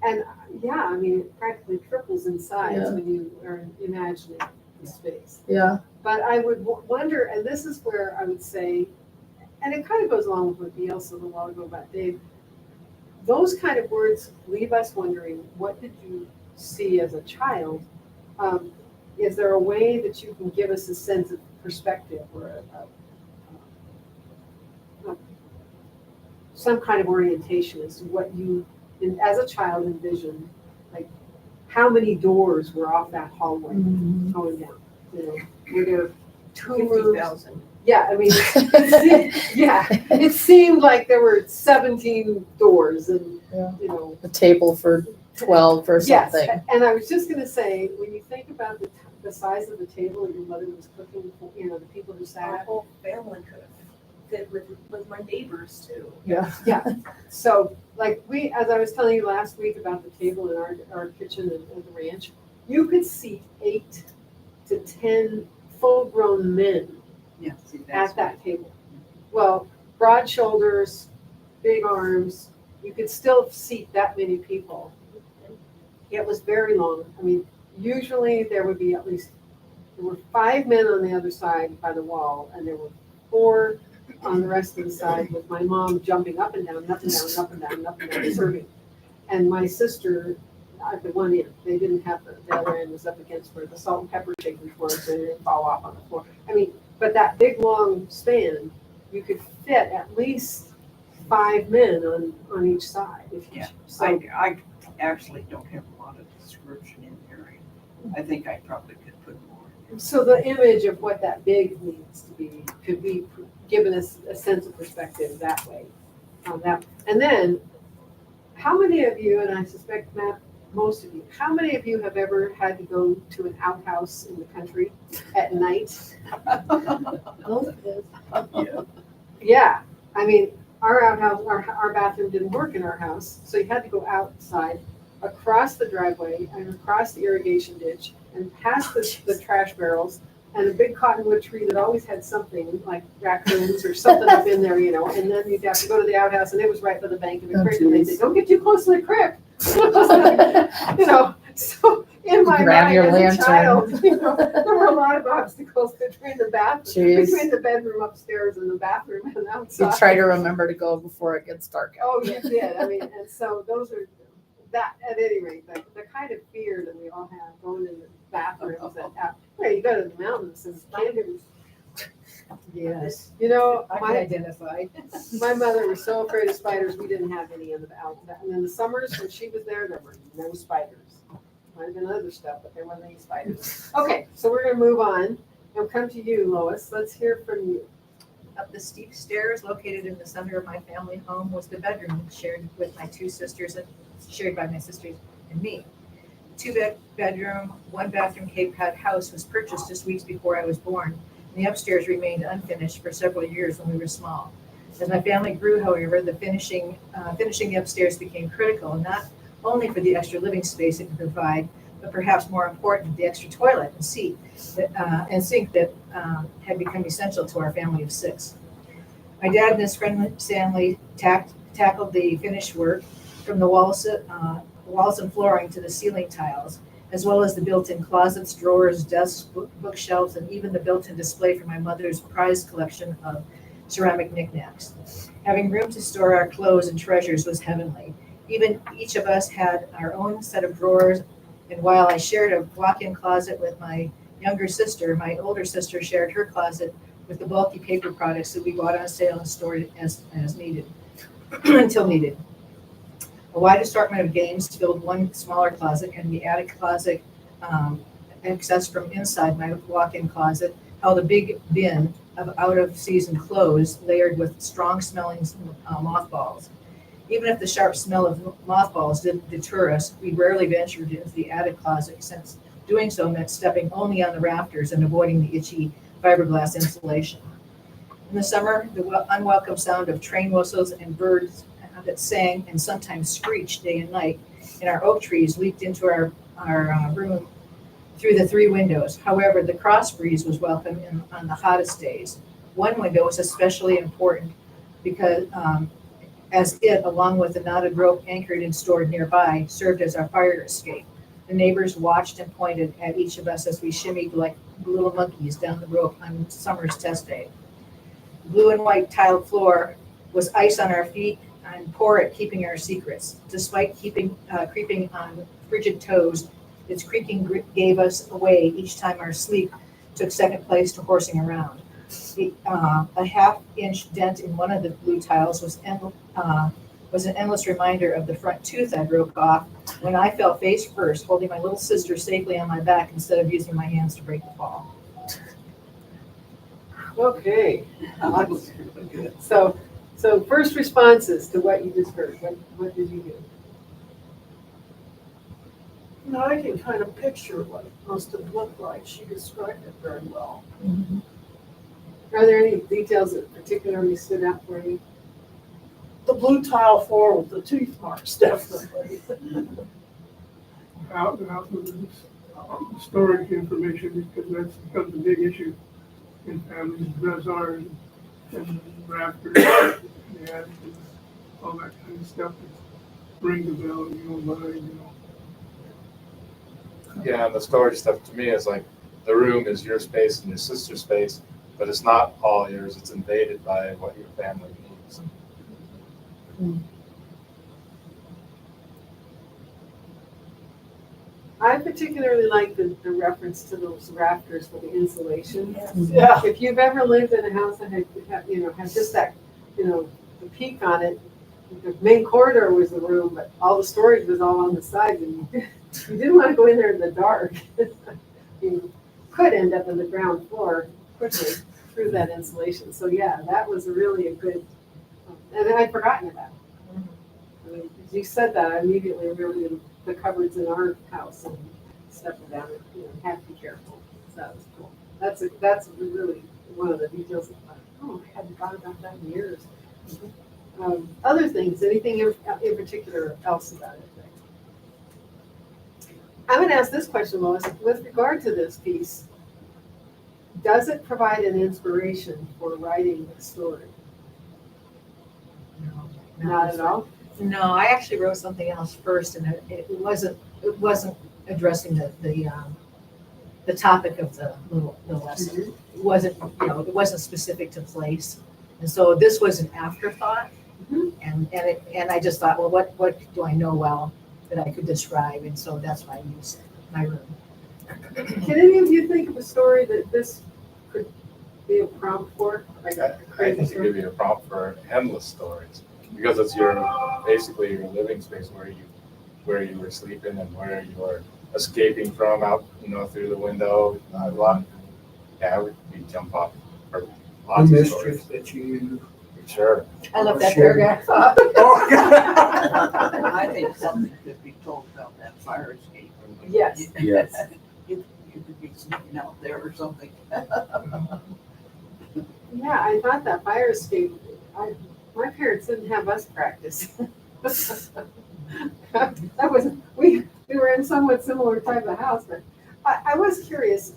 Speaker 1: And yeah, I mean, it practically triples in size
Speaker 11: Yeah.
Speaker 1: when you are imagining the space.
Speaker 11: Yeah.
Speaker 1: But I would wonder, and this is where I would say, and it kind of goes along with what Neil said a while ago about Dave, those kind of words leave us wondering, what did you see as a child? Is there a way that you can give us a sense of perspective or some kind of orientation as to what you, as a child, envisioned? Like, how many doors were off that hallway going down? You know, were there 2 rooms?
Speaker 5: 50,000.
Speaker 1: Yeah, I mean, it seemed like there were 17 doors and,
Speaker 11: Yeah.
Speaker 1: you know.
Speaker 11: A table for 12 or
Speaker 1: Yes,
Speaker 11: something.
Speaker 1: and I was just gonna say, when you think about the size of the table that your mother was cooking for, you know, the people who
Speaker 5: Our
Speaker 1: sat.
Speaker 5: whole family could have fit with my neighbors too.
Speaker 11: Yeah.
Speaker 1: Yeah, so like as I was telling you last week about the table in our kitchen at the ranch, you could seat 8 to 10 full-grown men
Speaker 7: Yeah, see, that's
Speaker 1: at that table. Well, broad shoulders, big arms, you could still seat that many people. It was very long. I mean, usually there would be there were 5 men on the other side by the wall, and there were 4 on the rest of the side with my mom jumping up and down, up and down, up and down, up and down, serving. And my sister at the one end, they didn't have the other end was up against where the salt and pepper shakers were, so they didn't fall off on the floor. I mean, but that big long span, you could fit at least 5 men on each side.
Speaker 7: Yeah.
Speaker 1: So,
Speaker 7: I actually don't have a lot of description in there. I think I probably could put more.
Speaker 1: so the image of what that big needs to be could be given us a sense of perspective that way. And then, how many of you, and I suspect Matt, most of you, how many of you have ever had to go to an outhouse in the country at night?
Speaker 7: Yeah.
Speaker 1: Yeah, I mean, our outhouse, our bathroom didn't work in our house, so you had to go outside, across the driveway and across the irrigation ditch and past the trash barrels and a big cottonwood tree that always had something like raccoons or something up in there, you know, and then you'd have to go to the outhouse and it was right by the bank of the
Speaker 11: Oh,
Speaker 1: creek and they'd say,
Speaker 11: geez.
Speaker 1: don't get too close to the creek. You know, so in my
Speaker 11: Grab
Speaker 1: mind
Speaker 11: your
Speaker 1: as a
Speaker 11: lantern.
Speaker 1: child, you know, there were a lot of obstacles between the
Speaker 11: Jeez.
Speaker 1: between the bedroom upstairs and the bathroom and
Speaker 11: You
Speaker 1: outside.
Speaker 11: try to remember to go before it gets dark out.
Speaker 1: Oh, you did. I mean, and so those are that. At any rate, the kind of fear that we all have going in the bathrooms and where you go to the mountains and camping.
Speaker 3: Yes,
Speaker 1: You know,
Speaker 3: I can identify.
Speaker 1: my mother was so afraid of spiders. We didn't have any in the out. And in the summers when she was there were no spiders. Might have been other stuff, but there wasn't any spiders. Okay, so we're gonna move on and come to you, Lois. Let's hear from you.
Speaker 3: Up the steep stairs located in the center of my family home was the bedroom shared with my 2 sisters and shared by my sisters and me. 2-bedroom, 1-bathroom Cape Cod house was purchased just weeks before I was born. And the upstairs remained unfinished for several years when we were small. As my family grew, however, the finishing the upstairs became critical, and not only for the extra living space it could provide, but perhaps more important, the extra toilet and sink that had become essential to our family of 6. My dad and his friend Stanley tackled the finish work from the walls and flooring to the ceiling tiles, as well as the built-in closets, drawers, desks, bookshelves, and even the built-in display for my mother's prized collection of ceramic knickknacks. Having room to store our clothes and treasures was heavenly. Even each of us had our own set of drawers, and while I shared a walk-in closet with my younger sister, my older sister shared her closet with the bulky paper products that we bought on sale and stored as needed, until needed. A wide assortment of games filled one smaller closet, and the attic closet, accessed from inside my walk-in closet, held a big bin of out-of-season clothes layered with strong-smelling mothballs. Even if the sharp smell of mothballs didn't deter us, we rarely ventured into the attic closet, since doing so meant stepping only on the rafters and avoiding the itchy fiberglass insulation. In the summer, the unwelcome sound of train whistles and birds that sang and sometimes screeched day and night, and our oak trees leaked into our room through the 3 windows. However, the cross breeze was welcome on the hottest days. One window was especially important because as it, along with a knotted rope anchored and stored nearby, served as our fire escape. The neighbors watched and pointed at each of us as we shimmied like little monkeys down the rope on summer's test day. Blue and white tiled floor was ice on our feet and pour at keeping our secrets. Despite creeping on frigid toes, its creaking gave us away each time our sleep took second place to horsing around. A half-inch dent in one of the blue tiles was an endless reminder of the front tooth I broke off when I fell face first, holding my little sister safely on my back instead of using my hands to break the fall.
Speaker 1: Okay,
Speaker 7: That was really good.
Speaker 1: so first responses to what you just heard, what did you do?
Speaker 6: Now I can kind of picture what it must have looked like. She described it very well.
Speaker 1: Are there any details that particularly stood out for you?
Speaker 6: The blue tile floor with the tooth marks, definitely.
Speaker 9: Out with storage information, because that's becomes a big issue in families, as ours, and rafters, and attic, and all that kind of stuff that rings a bell, mind.
Speaker 12: Yeah, and the storage stuff to me is like, the room is your space and your sister's space, but it's not all yours, it's invaded by what your family needs.
Speaker 1: I particularly like the reference to those rafters for the insulation.
Speaker 6: Yeah.
Speaker 1: If you've ever lived in a house that had just that, the peak on it, the main corridor was the room, but all the storage was all on the sides, and you didn't want to go in there in the dark. You could end up on the ground floor quickly through that insulation. So yeah, that was really a good, and I'd forgotten about it. I mean, as you said that, I immediately remembered the cupboards in our house and stepping down it, have to be careful. So that was cool. That's really one of the details. Oh, I hadn't thought about that in years. Other things, anything in particular else about it? I'm going to ask this question, Lois. With regard to this piece, does it provide an inspiration for writing a story?
Speaker 3: No,
Speaker 1: Not at all?
Speaker 3: No, I actually wrote something else first, and it wasn't addressing the topic of the lesson. It wasn't specific to place, and so this was an afterthought. And I just thought, well, what do I know well that I could describe, and so that's why I used my room.
Speaker 1: Can any of you think of a story that this could be a prompt for?
Speaker 12: I think it could be a prompt for endless stories, because it's basically your living space where you were sleeping and where you were escaping from out, through the window. Yeah, we jump off for
Speaker 4: The
Speaker 12: lots of stories.
Speaker 4: mischief that you.
Speaker 12: Sure.
Speaker 3: I love that
Speaker 4: Sure.
Speaker 3: paragraph.
Speaker 7: I think something could be told about that fire escape.
Speaker 1: Yes.
Speaker 8: Yes.
Speaker 7: You could be sneaking out there or something.
Speaker 1: Yeah, I thought that fire escape, my parents didn't have us practice. We were in somewhat similar type of house, but I was curious,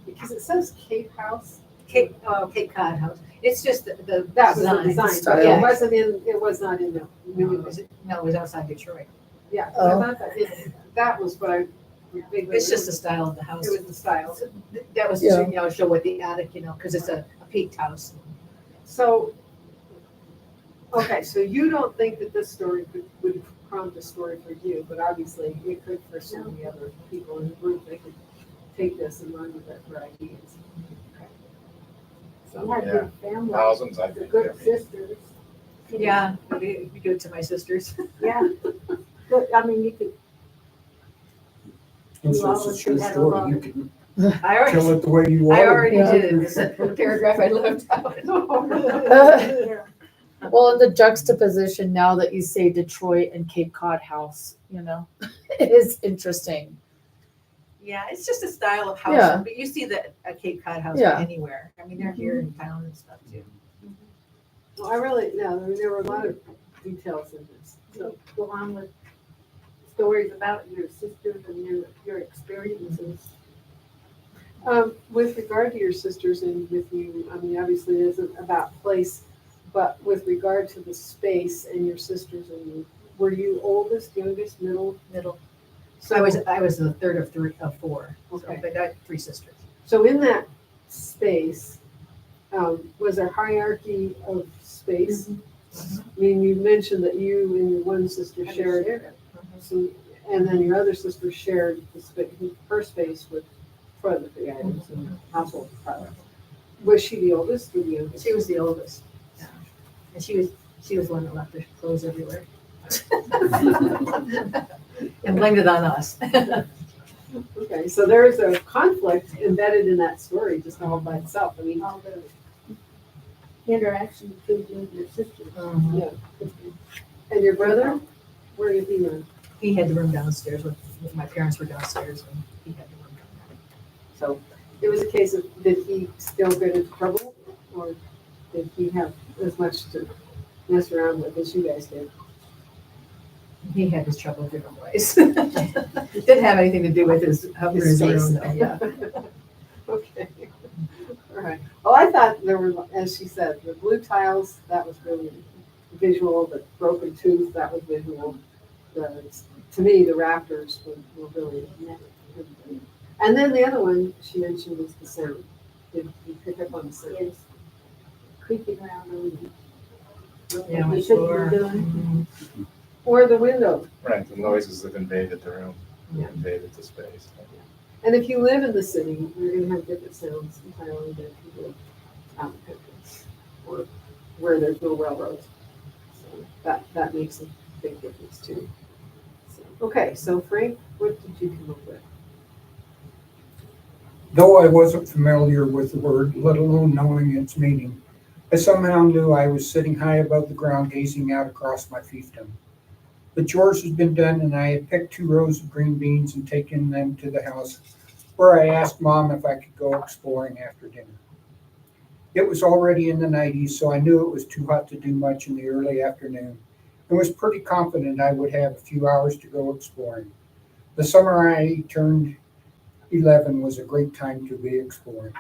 Speaker 1: because it says Cape House.
Speaker 3: Cape Cod House. It's just the
Speaker 1: That was the design,
Speaker 11: Style.
Speaker 1: but it was not in the.
Speaker 3: it was outside Detroit.
Speaker 1: Yeah,
Speaker 11: Oh.
Speaker 1: I thought that was what I.
Speaker 3: It's just the style of the house.
Speaker 1: It was the style.
Speaker 3: That was
Speaker 11: Yeah.
Speaker 3: to show what the attic, because it's a peaked house.
Speaker 1: So, okay, so you don't think that this story would prompt a story for you, but obviously it could for so many other people in the group. They could take this and run with it for ideas. Okay. So,
Speaker 6: You had
Speaker 12: Yeah.
Speaker 6: good family,
Speaker 12: Thousands, I
Speaker 6: the
Speaker 12: think.
Speaker 6: good sisters.
Speaker 3: Yeah, we do it to my sisters.
Speaker 6: Yeah. Good, I mean, you could,
Speaker 4: And
Speaker 6: You
Speaker 4: since
Speaker 6: always
Speaker 4: it's your
Speaker 6: had a
Speaker 4: story,
Speaker 6: lot.
Speaker 4: you can
Speaker 3: I already,
Speaker 4: tell it the way you want.
Speaker 3: I already
Speaker 11: Yeah.
Speaker 3: did it. The paragraph I left out.
Speaker 6: yeah.
Speaker 11: Well, in the juxtaposition now that you say Detroit and Cape Cod House, it is interesting.
Speaker 3: Yeah, it's just a style of house,
Speaker 11: Yeah.
Speaker 3: but you see a Cape Cod house
Speaker 11: Yeah.
Speaker 3: anywhere. I mean, they're here in town and stuff too.
Speaker 1: Well, there were a lot of details in this.
Speaker 2: So go on with stories about your sisters and your experiences.
Speaker 1: With regard to your sisters and with you, I mean, obviously it isn't about place, but with regard to the space and your sisters and you, were you oldest, youngest, middle?
Speaker 3: Middle.
Speaker 1: So
Speaker 3: I was the third of four. So,
Speaker 1: Okay.
Speaker 3: but I had 3 sisters.
Speaker 1: So in that space, was there hierarchy of space? I mean, you mentioned that you and your one sister shared
Speaker 3: it.
Speaker 1: some, and then your other sister shared the her space with toiletry items and household products. Was she the oldest or the youngest?
Speaker 3: She was the oldest. Yeah. And she was the one that left her clothes everywhere. And blamed it on us.
Speaker 1: Okay, so there is a conflict embedded in that story just all by itself. I mean,
Speaker 2: All the interaction between you and your sisters.
Speaker 1: yeah. And your brother, where did he live?
Speaker 3: He had the room downstairs with my parents were downstairs and he had the room down there.
Speaker 1: So it was a case of, did he still get into trouble? Or did he have as much to mess around with as you guys did?
Speaker 3: He had his trouble different ways. Didn't have anything to do with his
Speaker 1: His
Speaker 3: room,
Speaker 1: space.
Speaker 3: though, yeah.
Speaker 1: Okay, all right. Well, I thought there were, as she said, the blue tiles, that was really visual, the broken tooth, that was visual. To me, the rafters were really, and then the other one she mentioned was the sound. Did you pick up on the sound?
Speaker 2: Yes. Creeping around and.
Speaker 3: Yeah, my
Speaker 2: You shouldn't
Speaker 3: floor.
Speaker 2: be doing.
Speaker 1: Or the window.
Speaker 12: Right, the noises that invaded the room,
Speaker 1: Yeah.
Speaker 12: invaded the space.
Speaker 1: And if you live in the city, you're gonna have different sounds entirely than if you live out in the country or where there's no railroads. So that makes a big difference too. So, okay, so Frank, what did you come up with?
Speaker 4: Though I wasn't familiar with the word, let alone knowing its meaning, I somehow knew I was sitting high above the ground gazing out across my fiefdom. The chores had been done and I had picked 2 rows of green beans and taken them to the house where I asked Mom if I could go exploring after dinner. It was already in the 90s, so I knew it was too hot to do much in the early afternoon and was pretty confident I would have a few hours to go exploring. The summer I turned 11 was a great time to be exploring.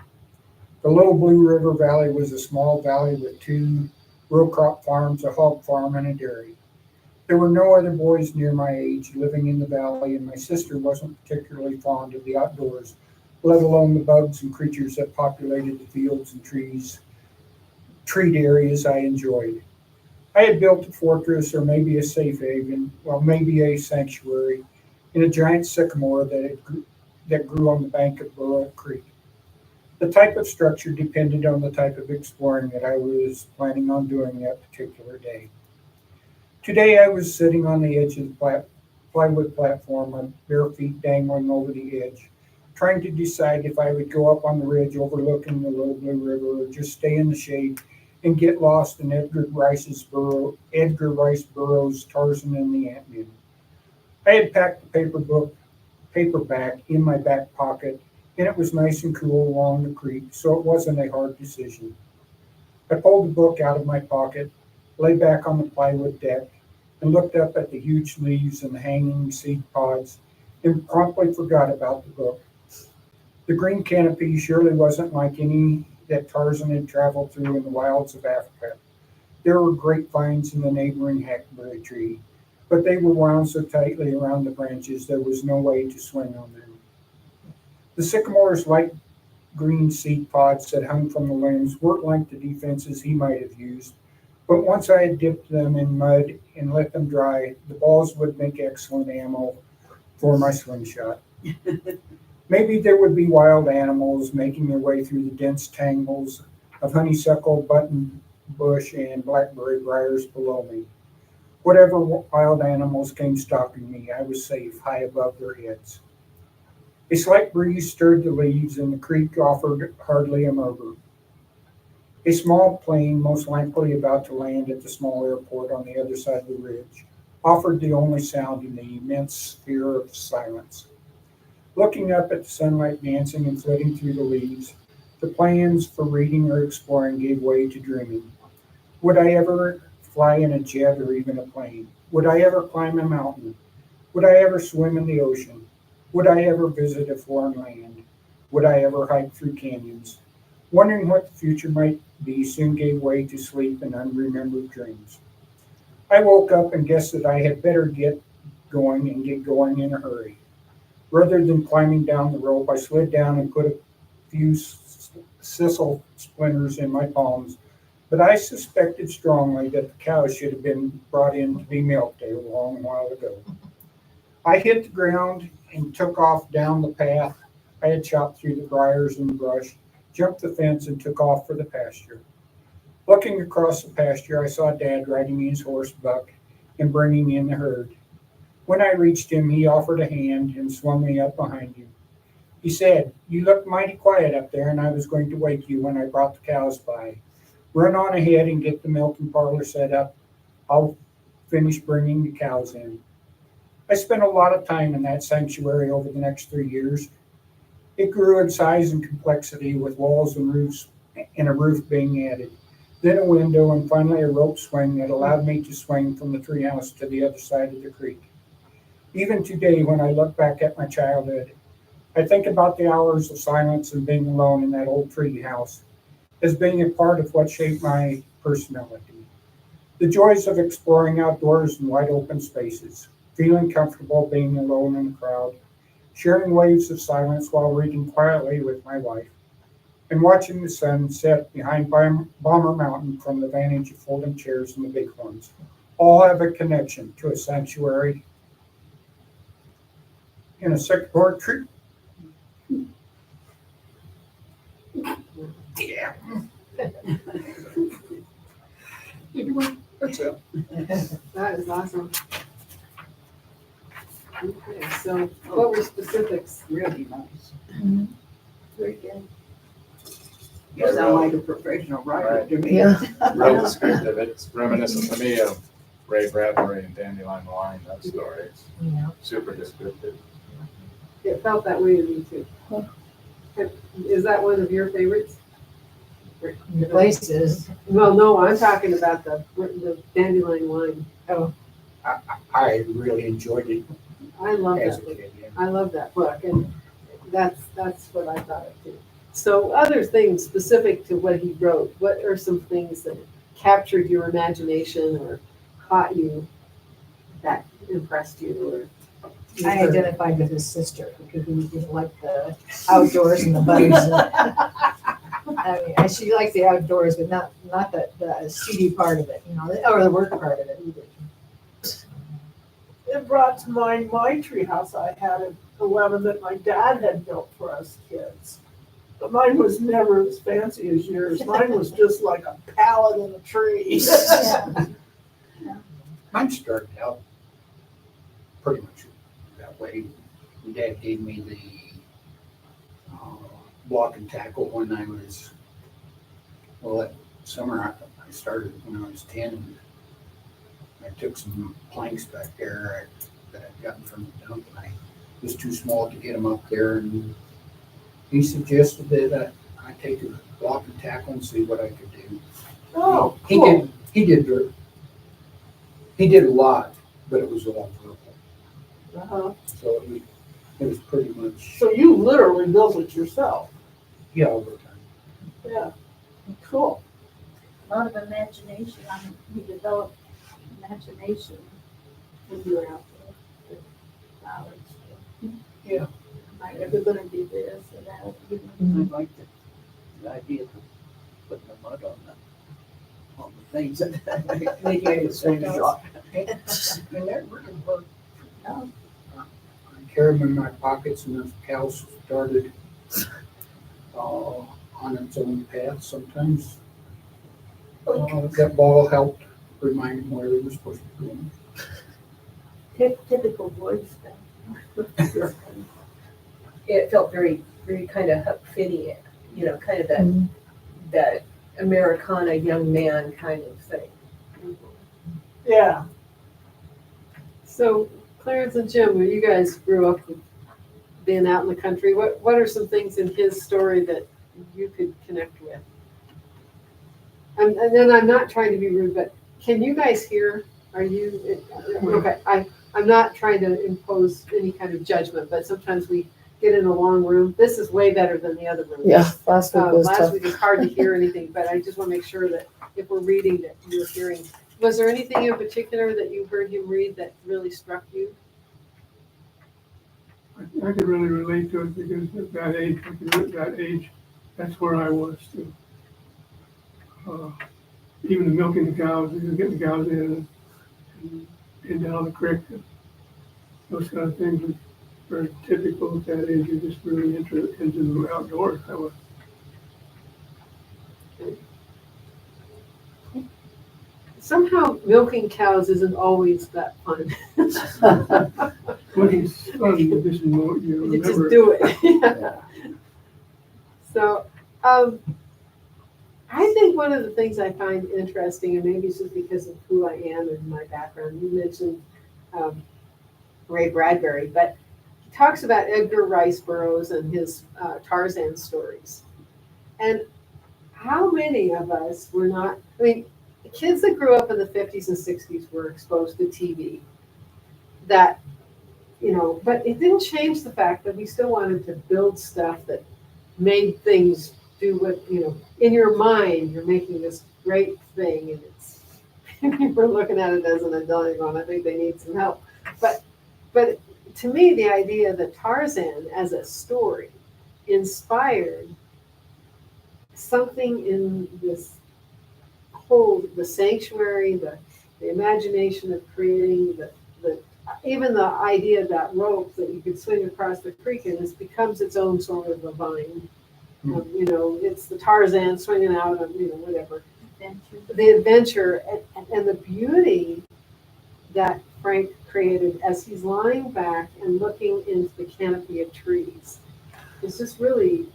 Speaker 4: The Little Blue River Valley was a small valley with 2 row crop farms, a hog farm, and a dairy. There were no other boys near my age living in the valley, and my sister wasn't particularly fond of the outdoors, let alone the bugs and creatures that populated the fields and treed areas I enjoyed. I had built a fortress or maybe a safe haven, well, maybe a sanctuary in a giant sycamore that grew on the bank of Burrow Creek. The type of structure depended on the type of exploring that I was planning on doing that particular day. Today I was sitting on the edge of the plywood platform, my bare feet dangling over the edge, trying to decide if I would go up on the ridge overlooking the Little Blue River or just stay in the shade and get lost in Edgar Rice Burroughs' Tarzan and the Ant-Man. I had packed the paperback in my back pocket, and it was nice and cool along the creek, so it wasn't a hard decision. I pulled the book out of my pocket, lay back on the plywood deck, and looked up at the huge leaves and the hanging seed pods, and promptly forgot about the book. The green canopy surely wasn't like any that Tarzan had traveled through in the wilds of Africa. There were grapevines in the neighboring hackberry tree, but they were wound so tightly around the branches there was no way to swing on them. The sycamore's light green seed pods that hung from the limbs weren't like the defenses he might have used, but once I had dipped them in mud and let them dry, the balls would make excellent ammo for my slingshot. Maybe there would be wild animals making their way through the dense tangles of honeysuckle, button bush, and blackberry briars below me. Whatever wild animals came stalking me, I was safe high above their heads. A slight breeze stirred the leaves, and the creek offered hardly a murmur. A small plane, most likely about to land at the small airport on the other side of the ridge, offered the only sound in the immense sphere of silence. Looking up at the sunlight dancing and flitting through the leaves, the plans for reading or exploring gave way to dreaming. Would I ever fly in a jet or even a plane? Would I ever climb a mountain? Would I ever swim in the ocean? Would I ever visit a foreign land? Would I ever hike through canyons? Wondering what the future might be soon gave way to sleep and unremembered dreams. I woke up and guessed that I had better get going and get going in a hurry. Rather than climbing down the rope, I slid down and put a few sisal splinters in my palms, but I suspected strongly that the cows should have been brought in to be milked a long while ago. I hit the ground and took off down the path I had chopped through the briars and the brush, jumped the fence and took off for the pasture. Looking across the pasture, I saw Dad riding his horse Buck and bringing in the herd. When I reached him, he offered a hand and swung me up behind him. He said, "You looked mighty quiet up there, and I was going to wake you when I brought the cows by. Run on ahead and get the milking parlor set up. I'll finish bringing the cows in." I spent a lot of time in that sanctuary over the next 3 years. It grew in size and complexity with walls and roofs and a roof being added, then a window, and finally a rope swing that allowed me to swing from the treehouse to the other side of the creek. Even today, when I look back at my childhood, I think about the hours of silence and being alone in that old tree house as being a part of what shaped my personality. The joys of exploring outdoors in wide open spaces, feeling comfortable being alone in a crowd, sharing waves of silence while reading quietly with my wife, and watching the sun set behind Bomber Mountain from the vantage of folding chairs and the bighorns, all have a connection to a sanctuary in a sycamore tree. Yeah. Anyway, that's it.
Speaker 1: That is awesome. Okay, so what were specifics?
Speaker 7: Really nice.
Speaker 2: Very good.
Speaker 7: You sound like a professional writer to me.
Speaker 11: Yeah.
Speaker 12: Real descriptive. It's reminiscent to me of Ray Bradbury and Dandelion Wine, that story. It's
Speaker 3: Yeah.
Speaker 12: super descriptive.
Speaker 1: It felt that way to me too. Is that one of your favorites?
Speaker 3: The places.
Speaker 1: Well, no, I'm talking about the dandelion wine.
Speaker 4: I really enjoyed it
Speaker 1: I love
Speaker 4: as a
Speaker 1: that.
Speaker 4: kid. Yeah.
Speaker 1: I love that book, and that's what I thought of too. So, other things specific to what he wrote. What are some things that captured your imagination or caught you that impressed you? Or
Speaker 3: I identified with his sister because we didn't like the outdoors and the bugs. I mean, she likes the outdoors, but not the seedy part of it, or the work part of it either.
Speaker 6: It brought to mind my treehouse I had at 11 that my dad had built for us kids. But mine was never as fancy as yours. Mine was just like a pallet in a tree.
Speaker 4: Mine started out pretty much that way. My dad gave me the block and tackle when I was, that summer I started when I was 10. I took some planks back there that I'd gotten from the dump, and I was too small to get them up there. And he suggested that I take a block and tackle and see what I could do.
Speaker 6: Oh, cool.
Speaker 4: He did a lot, but it was all verbal.
Speaker 6: Uh-huh.
Speaker 4: So it was pretty much,
Speaker 6: So you literally built it yourself.
Speaker 4: yeah, over time.
Speaker 6: Yeah. Cool.
Speaker 2: A lot of imagination. You develop imagination when you're out there. Knowledge.
Speaker 4: Yeah.
Speaker 2: Am I ever gonna do this or that?
Speaker 7: I like the idea of putting the mud on the things that they gave us in the shop. And that really worked.
Speaker 4: I carry them in my pockets, and if the cows started on its own path, sometimes that ball helped remind them where they were supposed to be going.
Speaker 2: Typical boy stuff.
Speaker 5: It felt very, very kind of Huck Fitty, kind of that Americana young man kind of thing.
Speaker 6: Yeah.
Speaker 1: So, Clarence and Jim, when you guys grew up being out in the country, what are some things in his story that you could connect with? And then I'm not trying to be rude, but Can you guys hear? Are you, okay, I'm not trying to impose any kind of judgment, but sometimes we get in a long room. This is way better than the other room.
Speaker 11: Yeah, last week was
Speaker 1: Last
Speaker 11: tough.
Speaker 1: week it's hard to hear anything, but I just want to make sure that if we're reading that you're hearing. Was there anything in particular that you heard him read that really struck you?
Speaker 9: I could really relate to it because at that age, that's where I was too. Even the milking the cows, getting the cows and down the creek, those kind of things are very typical at that age. You're just really into the outdoors. I was.
Speaker 1: Somehow milking cows isn't always that fun.
Speaker 9: When it's fun, you just know you
Speaker 1: You just
Speaker 9: remember.
Speaker 1: do it. Yeah. So, I think one of the things I find interesting, and maybe it's just because of who I am and my background, you mentioned Ray Bradbury, but he talks about Edgar Rice Burroughs and his Tarzan stories. And how many of us were not, I mean, the kids that grew up in the 50s and 60s were exposed to TV. That, you know, but it didn't change the fact that we still wanted to build stuff that made things do what, you know, in your mind, you're making this great thing and it's, we're looking at it as an adult going, I think they need some help. But to me, the idea that Tarzan as a story inspired something in this whole, the sanctuary, the imagination of creating even the idea of that rope that you could swing across the creek and it becomes its own sort of a vine. You know, it's the Tarzan swinging out of, you know, whatever. The adventure and the beauty that Frank created as he's lying back and looking into the canopy of trees. It's just really,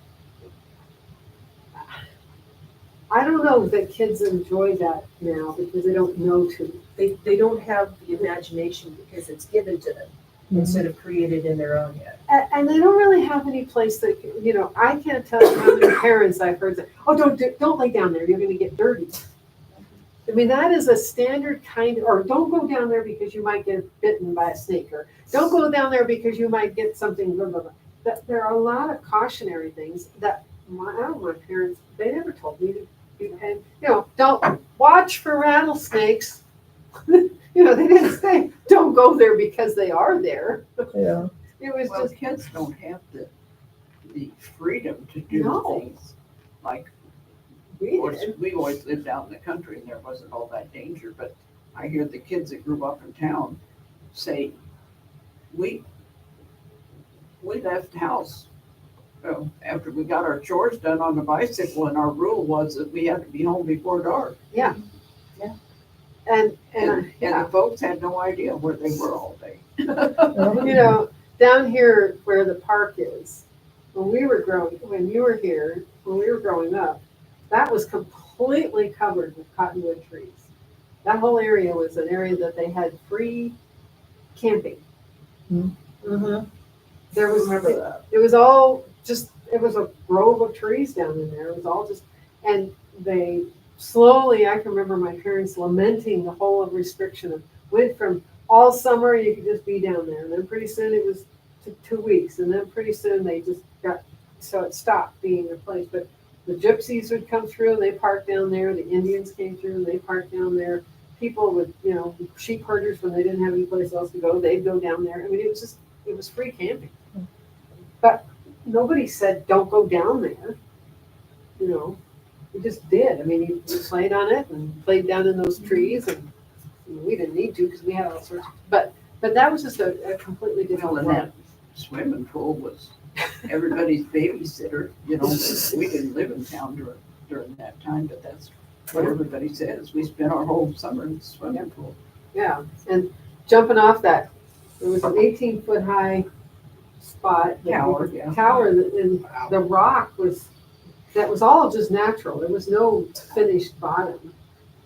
Speaker 1: I don't know that kids enjoy that now because they don't know to.
Speaker 5: They don't have the imagination because it's given to them instead of created in their own head.
Speaker 1: And they don't really have any place that, you know, I can't tell you how many parents I've heard say, oh, don't lay down there, you're gonna get dirty. I mean, that is a standard kind, or don't go down there because you might get bitten by a snake, or don't go down there because you might get something, blah, blah, blah. There are a lot of cautionary things that my parents, they never told me to, and, you know, don't watch for rattlesnakes. You know, they didn't say, don't go there because they are there.
Speaker 11: Yeah.
Speaker 1: It was
Speaker 7: Well,
Speaker 1: just,
Speaker 7: kids don't have the freedom to do
Speaker 1: No.
Speaker 7: things. Like,
Speaker 1: we
Speaker 7: of course,
Speaker 1: did.
Speaker 7: we always lived out in the country and there wasn't all that danger, but I hear the kids that grew up in town say, we left the house after we got our chores done on the bicycle, and our rule was that we had to be home before dark.
Speaker 1: And
Speaker 7: And
Speaker 1: yeah,
Speaker 7: the folks had no idea where they were all day.
Speaker 1: you know, down here where the park is, when you were here, when we were growing up, that was completely covered with cottonwood trees. That whole area was an area that they had free camping.
Speaker 11: Mm-hmm.
Speaker 1: There was,
Speaker 2: Remember that.
Speaker 1: it was all just, it was a grove of trees down in there. It was all just, and they slowly, I can remember my parents lamenting the whole of restriction of, went from all summer, you could just be down there. And then pretty soon it was 2 weeks. And then pretty soon they just got, so it stopped being a place. But the gypsies would come through and they parked down there. The Indians came through and they parked down there. People would, you know, sheep herders, when they didn't have any place else to go, they'd go down there. I mean, it was just, it was free camping. But nobody said, don't go down there. You know, we just did. I mean, you played on it and played down in those trees, and we didn't need to because we had all sorts of, but that was just a completely different
Speaker 7: Well, and
Speaker 1: world.
Speaker 7: that swimming pool was everybody's babysitter, you know, we didn't live in town during that time, but that's what everybody says. We spent our whole summer in the swimming pool.
Speaker 1: Yeah, and jumping off that, there was an 18-foot high spot.
Speaker 7: Tower, yeah.
Speaker 1: Tower, and the rock was, that was all just natural. There was no finished bottom.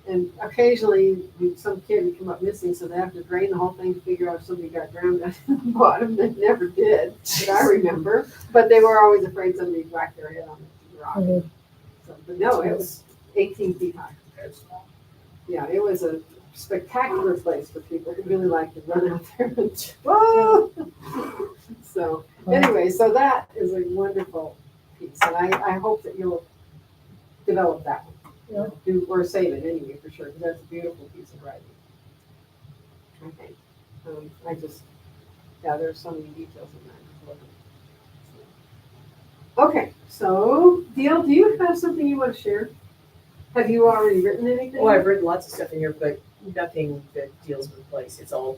Speaker 1: And occasionally, some kid would come up missing, so they have to drain the whole thing to figure out if somebody got drowned at the bottom. They never did, that I remember. But they were always afraid somebody whacked their head on the rock.
Speaker 11: Mhm.
Speaker 1: So, but no, it was 18 feet high. yeah, it was a spectacular place for people who really like to run out there and, whoa! So, anyway, so that is a wonderful piece, and I hope that you'll develop that one. Do, or save it anyway, for sure, because that's a beautiful piece of writing. I think. I just, yeah, there's so many details in that. Okay, so, Dale, do you have something you want to share? Have you already written anything?
Speaker 5: Oh, I've written lots of stuff in here, but nothing that deals with place. It's all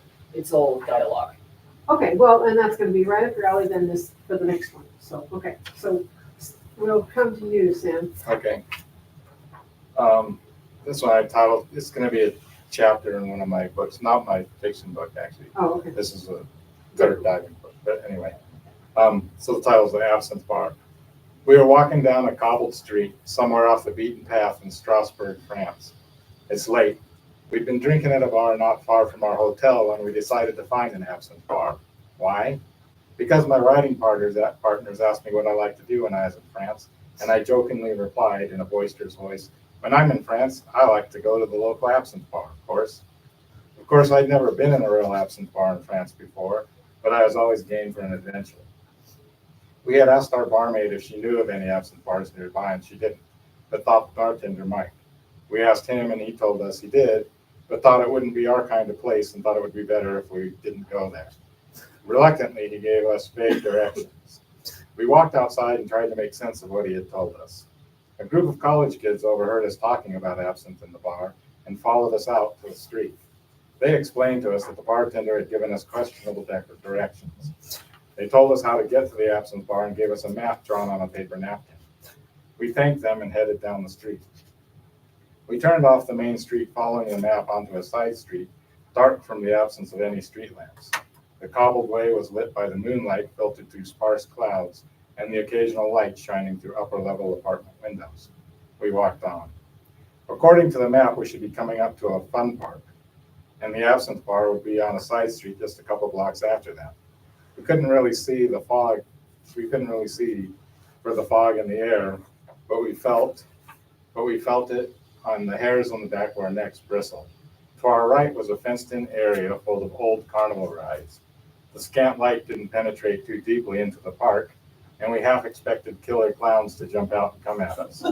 Speaker 5: dialogue.
Speaker 1: Okay, well, and that's gonna be right up your alley then this, for the next one, so, okay, so we'll come to you, Sam.
Speaker 12: Okay. This one I titled, it's gonna be a chapter in one of my books, not my fiction book, actually.
Speaker 1: Oh, okay.
Speaker 12: This is a dirt diving book, but anyway. So the title is The Absinthe Bar. We were walking down a cobbled street somewhere off the beaten path in Strasbourg, France. It's late. We'd been drinking at a bar not far from our hotel when we decided to find an absinthe bar. Why? Because my writing partners asked me what I like to do when I was in France, and I jokingly replied in a boisterous voice, when I'm in France, I like to go to the local absinthe bar, of course. Of course, I'd never been in a real absinthe bar in France before, but I was always game for an adventure. We had asked our barmaid if she knew of any absinthe bars nearby, and she didn't, but thought the bartender might. We asked him, and he told us he did, but thought it wouldn't be our kind of place and thought it would be better if we didn't go there. Reluctantly, he gave us vague directions. We walked outside and tried to make sense of what he had told us. A group of college kids overheard us talking about absinthe in the bar and followed us out to the street. They explained to us that the bartender had given us questionable directions. They told us how to get to the absinthe bar and gave us a map drawn on a paper napkin. We thanked them and headed down the street. We turned off the main street following the map onto a side street, dark from the absence of any street lamps. The cobbled way was lit by the moonlight filtered through sparse clouds and the occasional light shining through upper-level apartment windows. We walked on. According to the map, we should be coming up to a fun park, and the absinthe bar would be on a side street just a couple blocks after that. We couldn't really see the fog. We couldn't really see for the fog in the air, but we felt it on the hairs on the back of our necks bristled. To our right was a fenced-in area full of old carnival rides. The scant light didn't penetrate too deeply into the park, and we half expected killer clowns to jump out and come at us.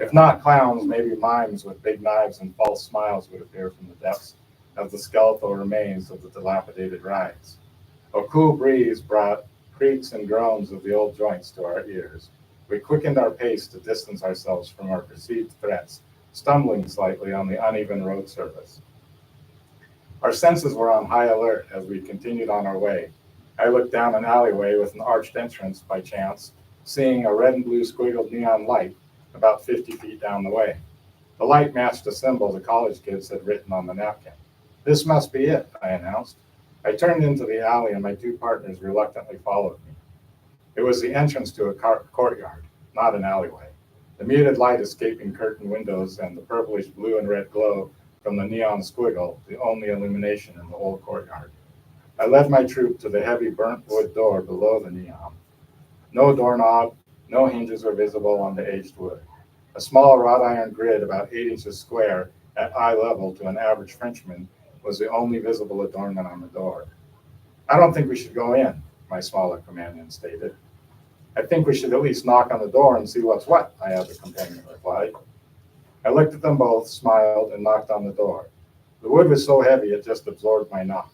Speaker 12: If not clowns, maybe mimes with big knives and false smiles would appear from the depths of the skeletal remains of the dilapidated rides. A cool breeze brought creaks and groans of the old joints to our ears. We quickened our pace to distance ourselves from our perceived threats, stumbling slightly on the uneven road surface. Our senses were on high alert as we continued on our way. I looked down an alleyway with an arched entrance by chance, seeing a red and blue squiggled neon light about 50 feet down the way. The light matched a symbol the college kids had written on the napkin. "This must be it," I announced. I turned into the alley and my two partners reluctantly followed me. It was the entrance to a courtyard, not an alleyway. The muted light escaping curtained windows and the purplish blue and red glow from the neon squiggle, the only illumination in the whole courtyard. I led my troop to the heavy burnt wood door below the neon. No doorknob, no hinges were visible on the aged wood. A small wrought iron grid about 8 inches square at eye level to an average Frenchman was the only visible adornment on the door. "I don't think we should go in," my smaller companion stated. "I think we should at least knock on the door and see what's what," my other companion replied. I looked at them both, smiled, and knocked on the door. The wood was so heavy it just absorbed my knock.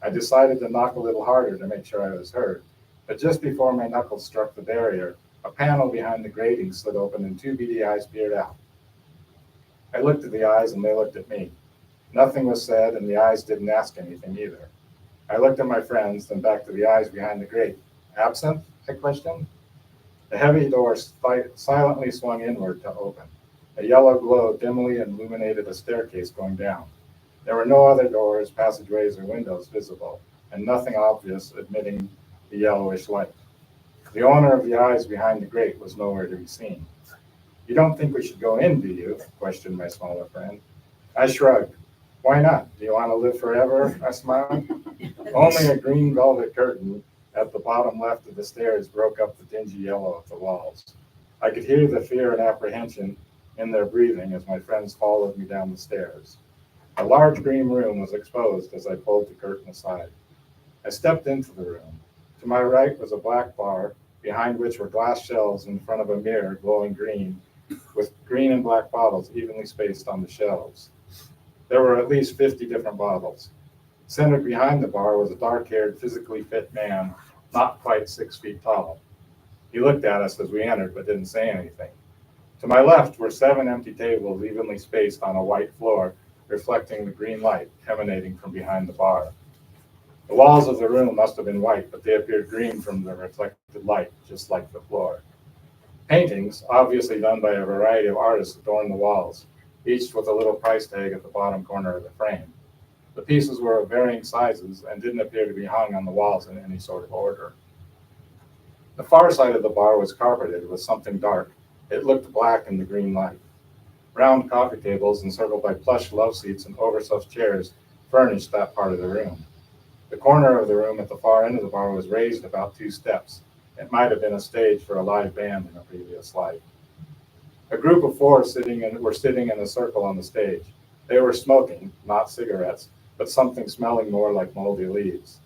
Speaker 12: I decided to knock a little harder to make sure I was heard, but just before my knuckles struck the barrier, a panel behind the grating slid open and 2 beady eyes peered out. I looked at the eyes and they looked at me. Nothing was said and the eyes didn't ask anything either. I looked at my friends, then back to the eyes behind the grate. "Absinthe?" I questioned. The heavy door silently swung inward to open. A yellow glow dimly illuminated a staircase going down. There were no other doors, passageways, or windows visible, and nothing obvious admitting the yellowish light. The owner of the eyes behind the grate was nowhere to be seen. "You don't think we should go in, do you?" questioned my smaller friend. I shrugged. "Why not? Do you want to live forever?" I smiled. Only a green velvet curtain at the bottom left of the stairs broke up the dingy yellow of the walls. I could hear the fear and apprehension in their breathing as my friends followed me down the stairs. A large green room was exposed as I pulled the curtain aside. I stepped into the room. To my right was a black bar, behind which were glass shelves in front of a mirror glowing green, with green and black bottles evenly spaced on the shelves. There were at least 50 different bottles. Centered behind the bar was a dark-haired, physically fit man, not quite 6 feet tall. He looked at us as we entered, but didn't say anything. To my left were 7 empty tables evenly spaced on a white floor, reflecting the green light emanating from behind the bar. The walls of the room must have been white, but they appeared green from the reflected light, just like the floor. Paintings, obviously done by a variety of artists, adorned the walls, each with a little price tag at the bottom corner of the frame. The pieces were of varying sizes and didn't appear to be hung on the walls in any sort of order. The far side of the bar was carpeted with something dark. It looked black in the green light. Round coffee tables encircled by plush love seats and overstuffed chairs furnished that part of the room. The corner of the room at the far end of the bar was raised about 2 steps. It might have been a stage for a live band in a previous life. A group of 4 were sitting in a circle on the stage. They were smoking, not cigarettes, but something smelling more like moldy leaves.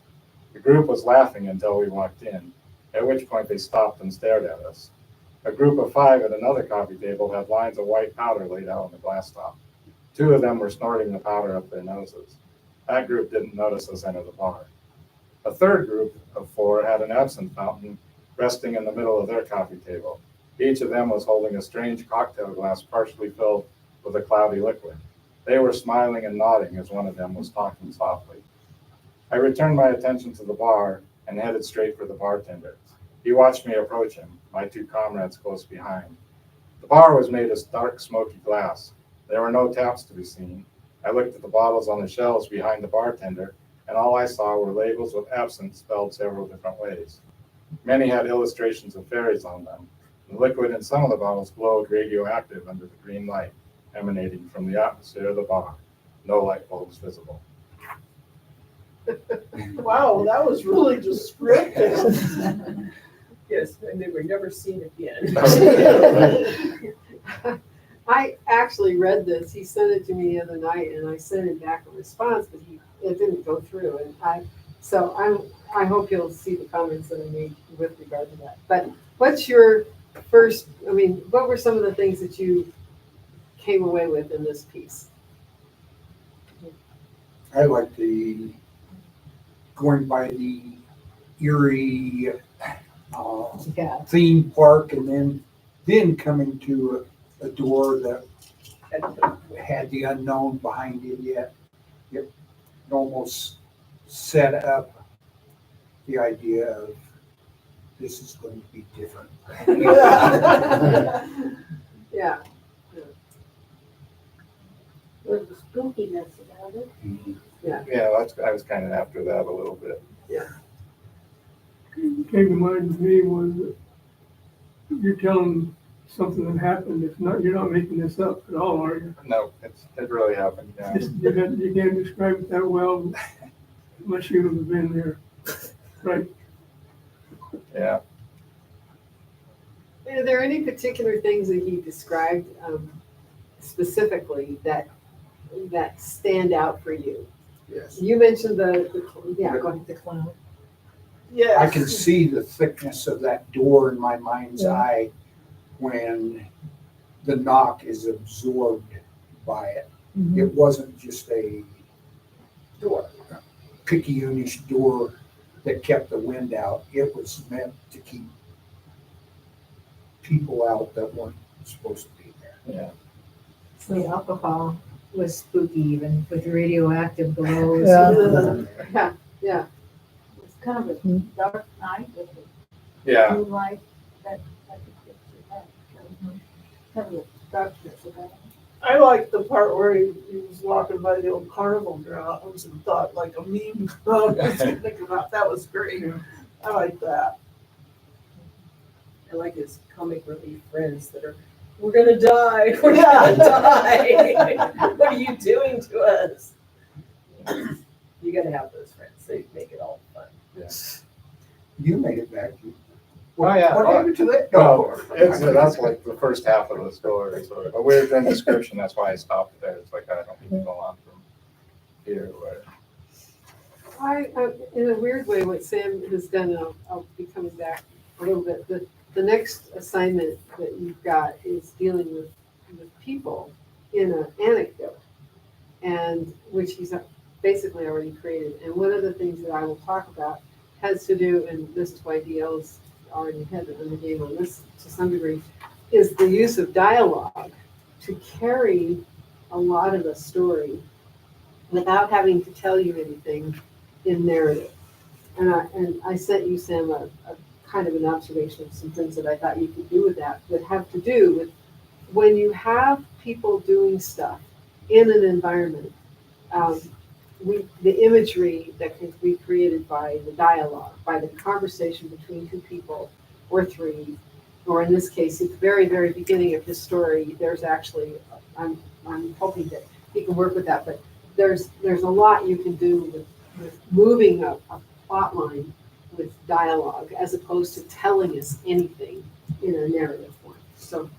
Speaker 12: The group was laughing until we walked in, at which point they stopped and stared at us. A group of 5 at another coffee table had lines of white powder laid out on the glass top. 2 of them were snorting the powder up their noses. That group didn't notice us enter the bar. A third group of 4 had an absinthe fountain resting in the middle of their coffee table. Each of them was holding a strange cocktail glass partially filled with a cloudy liquid. They were smiling and nodding as one of them was talking softly. I returned my attention to the bar and headed straight for the bartender. He watched me approach him, my 2 comrades close behind. The bar was made of dark, smoky glass. There were no taps to be seen. I looked at the bottles on the shelves behind the bartender, and all I saw were labels with absinthe spelled several different ways. Many had illustrations of fairies on them. The liquid in some of the bottles glowed radioactive under the green light emanating from the atmosphere of the bar. No light bulbs visible.
Speaker 6: Wow, that was really descriptive.
Speaker 5: Yes, and they were never seen again.
Speaker 1: I actually read this. He sent it to me the other night, and I sent him back a response, but it didn't go through. And I hope he'll see the comments that I made with regard to that. But what's your first? I mean, what were some of the things that you came away with in this piece?
Speaker 4: I like the going by the Erie
Speaker 1: Yeah.
Speaker 4: theme park and then coming to a door that had the unknown behind it yet. It almost set up the idea of this is going to be different.
Speaker 1: Yeah.
Speaker 2: There's a spookiness about it.
Speaker 12: Yeah, I was kind of after that a little bit.
Speaker 9: Came to mind to me was that you're telling something that happened. It's not, you're not making this up at all, are you?
Speaker 12: No, it really happened, yeah.
Speaker 9: You can't describe it that well unless you have been there, right?
Speaker 12: Yeah.
Speaker 1: Are there any particular things that he described specifically that stand out for you?
Speaker 4: Yes.
Speaker 1: You mentioned go ahead.
Speaker 3: The clown.
Speaker 6: Yes.
Speaker 4: I can see the thickness of that door in my mind's eye when the knock is absorbed by it. It wasn't just a
Speaker 1: Door.
Speaker 4: picayunish door that kept the wind out. It was meant to keep people out that weren't supposed to be there.
Speaker 12: Yeah.
Speaker 3: So the alcohol was spooky, even with radioactive glows.
Speaker 1: Yeah.
Speaker 2: It's kind of a dark night with the
Speaker 12: Yeah.
Speaker 2: moonlight that picture that. Kind of a darkness about it.
Speaker 6: I liked the part where he was walking by the old carnival grounds and thought like a meme crowd was thinking about. That was great. I like that.
Speaker 5: I like his comic relief friends that are, we're gonna die, we're gonna die. What are you doing to us? You gotta have those friends. They make it all fun.
Speaker 4: You made it back.
Speaker 12: Oh, yeah.
Speaker 4: What happened to that
Speaker 12: Well,
Speaker 4: dog?
Speaker 12: that's like the first half of the story, sort of. But we're doing description, that's why I stopped there. It's like, I don't need to go on from here, where.
Speaker 1: In a weird way, what Sam has done, and I'll be coming back a little bit, the next assignment that you've got is dealing with people in an anecdote, and which he's basically already created. And one of the things that I will talk about has to do, and this is why DL's already had on the game on this to some degree, is the use of dialogue to carry a lot of the story without having to tell you anything in narrative. And I sent you, Sam, a kind of an observation of some things that I thought you could do with that have to do with when you have people doing stuff in an environment, the imagery that can be created by the dialogue, by the conversation between two people or three, or in this case, at the very, very beginning of his story, there's actually, I'm hoping that he can work with that, but there's a lot you can do with moving a plot line with dialogue as opposed to telling us anything in a narrative form. So,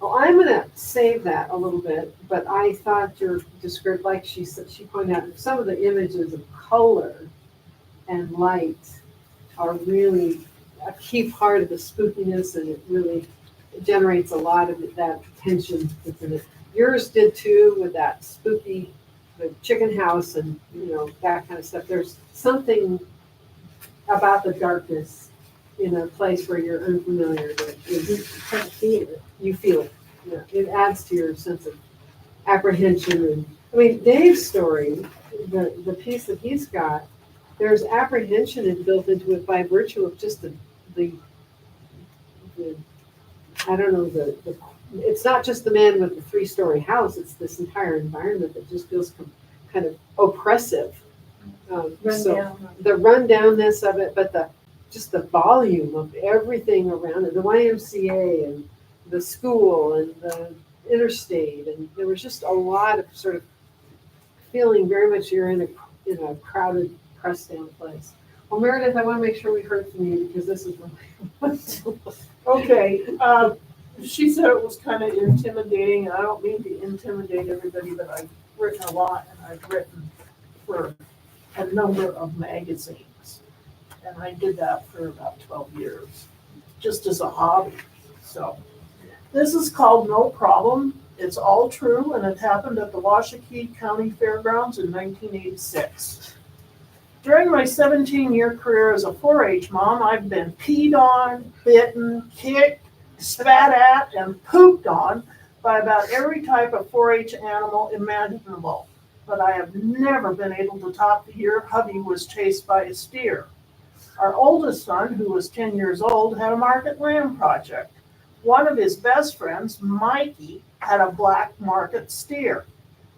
Speaker 1: I'm going to save that a little bit, but I thought your description, like she said, she pointed out some of the images of color and light are really a key part of the spookiness, and it really generates a lot of that tension within it. Yours did too, with that spooky, the chicken house and that kind of stuff. There's something about the darkness in a place where you're unfamiliar that you feel it. Yeah, it adds to your sense of apprehension. And I mean, Dave's story, the piece that he's got, there's apprehension built into it by virtue of just the I don't know, it's not just the man with the 3-story house, it's this entire environment that just feels kind of oppressive. So the rundownness of it, but just the volume of everything around it, the YMCA and the school and the interstate, and there was just a lot of sort of feeling very much you're in a crowded, pressed down place. Well, Meredith, I want to make sure we heard from you because this is really
Speaker 6: Okay, she said it was kind of intimidating, and I don't mean to intimidate everybody, but I've written a lot, and I've written for a number of magazines. And I did that for about 12 years, just as a hobby. So this is called No Problem. It's all true, and it happened at the Washakie County Fairgrounds in 1986. During my 17-year career as a 4-H mom, I've been peed on, bitten, kicked, spat at, and pooped on by about every type of 4-H animal imaginable. But I have never been able to top the year hubby was chased by a steer. Our oldest son, who was 10 years old, had a market lamb project. One of his best friends, Mikey, had a black market steer.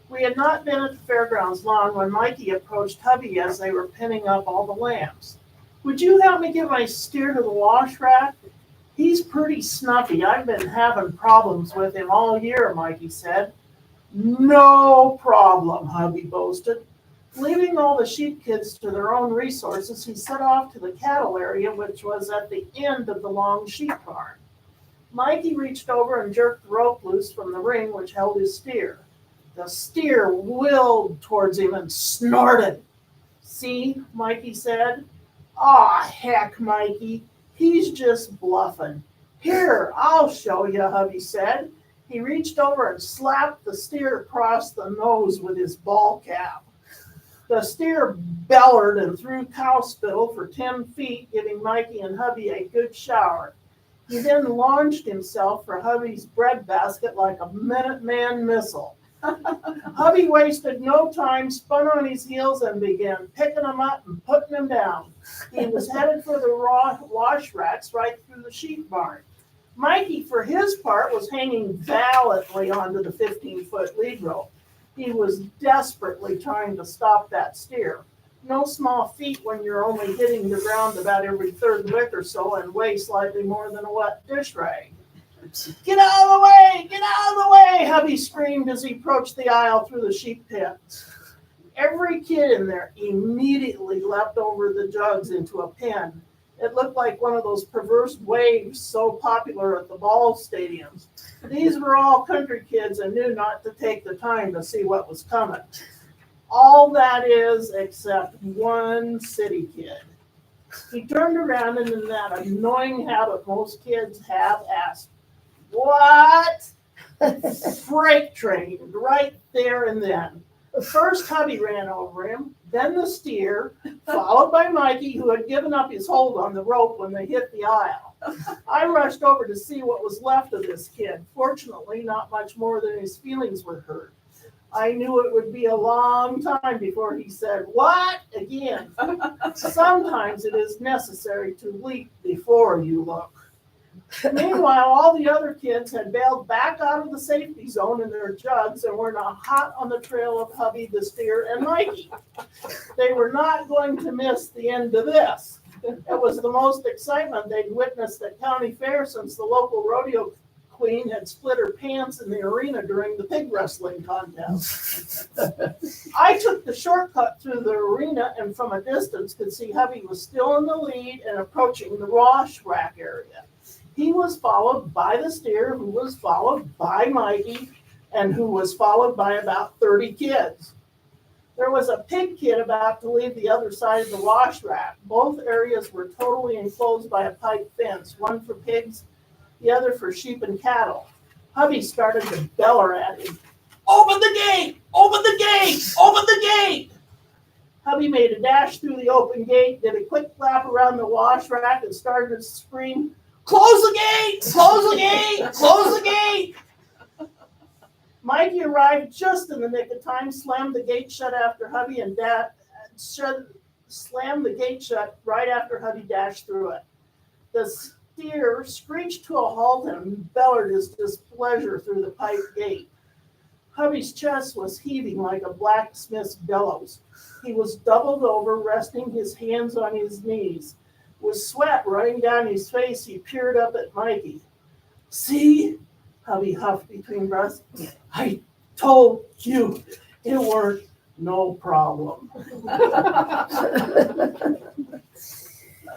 Speaker 6: We had not been at the fairgrounds long when Mikey approached hubby as they were pinning up all the lambs. "Would you help me get my steer to the wash rack? He's pretty snuffy. I've been having problems with him all year," Mikey said. "No problem," hubby boasted. Leaving all the sheep kids to their own resources, he set off to the cattle area, which was at the end of the long sheep barn. Mikey reached over and jerked the rope loose from the ring which held his steer. The steer willed towards him and snorted. "See," Mikey said. "Aw, heck, Mikey, he's just bluffing. Here, I'll show you," hubby said. He reached over and slapped the steer across the nose with his ball cap. The steer bellered and threw cow spittle for 10 feet, giving Mikey and hubby a good shower. He then launched himself for hubby's breadbasket like a Minuteman missile. Hubby wasted no time, spun on his heels, and began picking him up and putting him down. He was headed for the wash racks right through the sheep barn. Mikey, for his part, was hanging valiantly onto the 15-foot lead rope. He was desperately trying to stop that steer. No small feat when you're only hitting the ground about every third lick or so and weigh slightly more than a wet dish rag. "Get out of the way! Get out of the way!" hubby screamed as he approached the aisle through the sheep pen. Every kid in there immediately leapt over the jugs into a pen, It looked like one of those perverse waves so popular at the ball stadiums. These were all country kids and knew not to take the time to see what was coming. All that is, except one city kid. He turned around and in that annoying habit most kids have asked, "What?" Freight train right there and then. First, hubby ran over him, then the steer, followed by Mikey, who had given up his hold on the rope when they hit the aisle. I rushed over to see what was left of this kid. Fortunately, not much more than his feelings were hurt. I knew it would be a long time before he said, "What?" again. Sometimes it is necessary to leap before you look. Meanwhile, all the other kids had bailed back out of the safety zone in their jugs and were now hot on the trail of hubby, the steer, and Mikey. They were not going to miss the end of this. It was the most excitement they'd witnessed at County Fair since the local rodeo queen had split her pants in the arena during the pig wrestling contest. I took the shortcut through the arena and from a distance could see hubby was still in the lead and approaching the wash rack area. He was followed by the steer, who was followed by Mikey, and who was followed by about 30 kids. There was a pig kid about to leave the other side of the wash rack. Both areas were totally enclosed by a pipe fence, one for pigs, the other for sheep and cattle. Hubby started to bellow at him, "Open the gate! Open the gate! Open the gate!" Hubby made a dash through the open gate, did a quick lap around the wash rack, and started to scream, "Close the gate! Close the gate! Close the gate!" Mikey arrived just in the nick of time, slammed the gate shut after hubby, and slammed the gate shut right after hubby dashed through it. The steer screeched to a halt and bellowed his displeasure through the pipe gate. Hubby's chest was heaving like a blacksmith's bellows. He was doubled over, resting his hands on his knees. With sweat running down his face, he peered up at Mikey. "See?" Hubby huffed between breaths. "I told you it weren't no problem."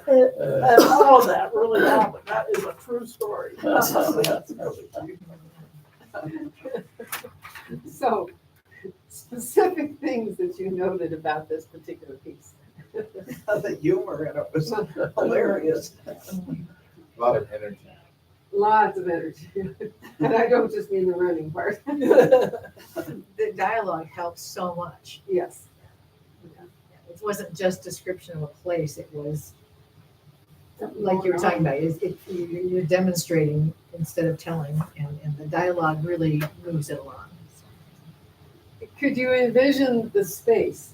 Speaker 6: And all of that really happened. That is a true story.
Speaker 1: So, specific things that you noted about this particular piece.
Speaker 7: The humor in it was hilarious.
Speaker 12: A lot of energy.
Speaker 1: Lots of energy. And I don't just mean the running part.
Speaker 3: The dialogue helps so much.
Speaker 1: Yes.
Speaker 3: It wasn't just description of a place, it was, like you were talking about, you're demonstrating instead of telling, and the dialogue really moves it along.
Speaker 1: Could you envision the space?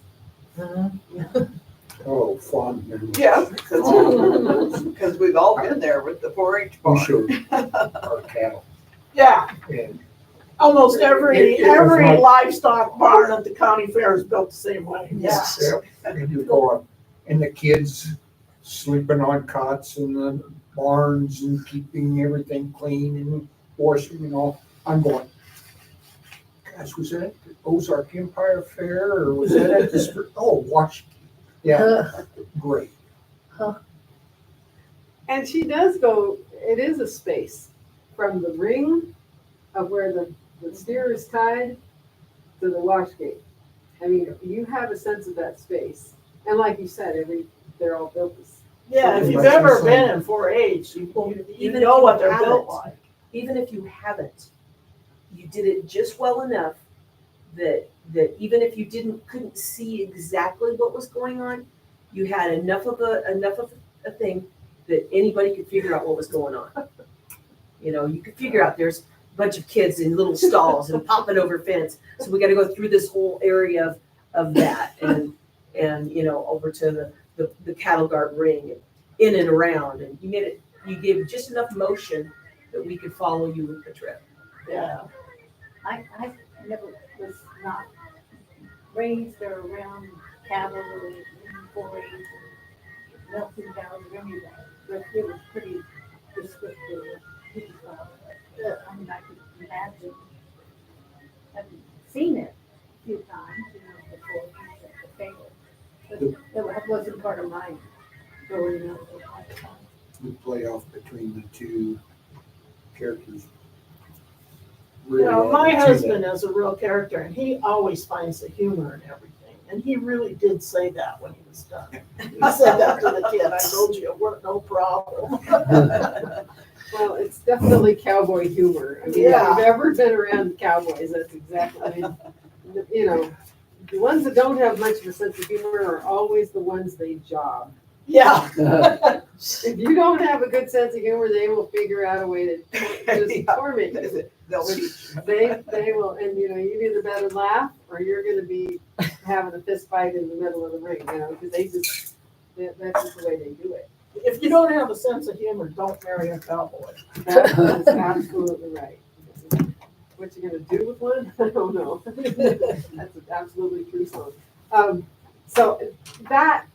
Speaker 4: Oh, fun.
Speaker 7: Yeah, because we've all been there with the 4-H
Speaker 4: We
Speaker 7: barn.
Speaker 4: showed our cattle.
Speaker 6: Yeah,
Speaker 4: And
Speaker 6: almost every
Speaker 4: It was like-
Speaker 6: livestock barn at the county fair is built the same way.
Speaker 7: Yeah.
Speaker 4: and you go up, and the kids sleeping on cots in the barns and keeping everything clean and washing and all. I'm going, gosh, was that at the Ozark Empire Fair or was that at the, Washington? Yeah, great.
Speaker 1: And she does go, it is a space from the ring of where the steer is tied to the wash gate. I mean, you have a sense of that space. And like you said, they're all built this.
Speaker 6: Yeah, if you've ever been in 4-H, you
Speaker 5: Even
Speaker 6: know
Speaker 5: if
Speaker 6: what
Speaker 5: you
Speaker 6: they're built
Speaker 5: haven't.
Speaker 6: like.
Speaker 5: Even if you haven't, you did it just well enough that even if you couldn't see exactly what was going on, you had enough of a thing that anybody could figure out what was going on. You know, you could figure out there's a bunch of kids in little stalls and popping over fence, so we got to go through this whole area of that and you know, over to the cattle guard ring and in and around, and you gave just enough motion that we could follow you with the trip.
Speaker 6: Yeah.
Speaker 2: I never was not raised or around cattle or boys, milking cows or anything, but it was pretty descriptive. I mean, I could imagine having seen it a few times, before at the fair, but it wasn't part of my
Speaker 4: We play off between the two characters.
Speaker 6: You know,
Speaker 4: Really
Speaker 6: my
Speaker 4: well, too,
Speaker 6: husband is a real character and he always finds the humor in everything. And he really did say that when he was done. He said that to the kid, I told you it weren't no problem.
Speaker 1: Well, it's definitely cowboy humor. I mean, if
Speaker 6: Yeah.
Speaker 1: you've ever been around cowboys, that's exactly, I mean, you know, the ones that don't have much of a sense of humor are always the ones they job.
Speaker 6: Yeah.
Speaker 1: If you don't have a good sense of humor, they will figure out a way to just torment you.
Speaker 7: They'll teach.
Speaker 1: They will, and you know, you either better laugh or you're gonna be having a fist fight in the middle of the ring, you know, because that's just the way they do it.
Speaker 6: If you don't have a sense of humor, don't marry a cowboy.
Speaker 1: That is absolutely right. What you gonna do with one? I don't know. That's an absolutely true song. So that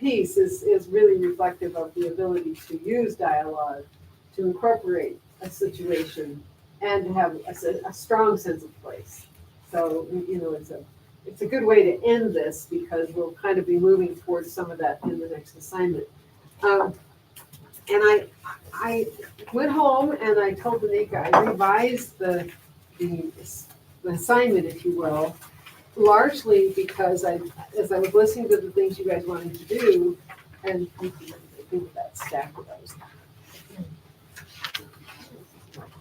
Speaker 1: piece is really reflective of the ability to use dialogue to incorporate a situation and to have a strong sense of place. So, you know, it's a good way to end this because we'll kind of be moving towards some of that in the next assignment. And I went home and I told Danica I revised the assignment, if you will, largely because as I was listening to the things you guys wanted to do, and I think of that stack of those.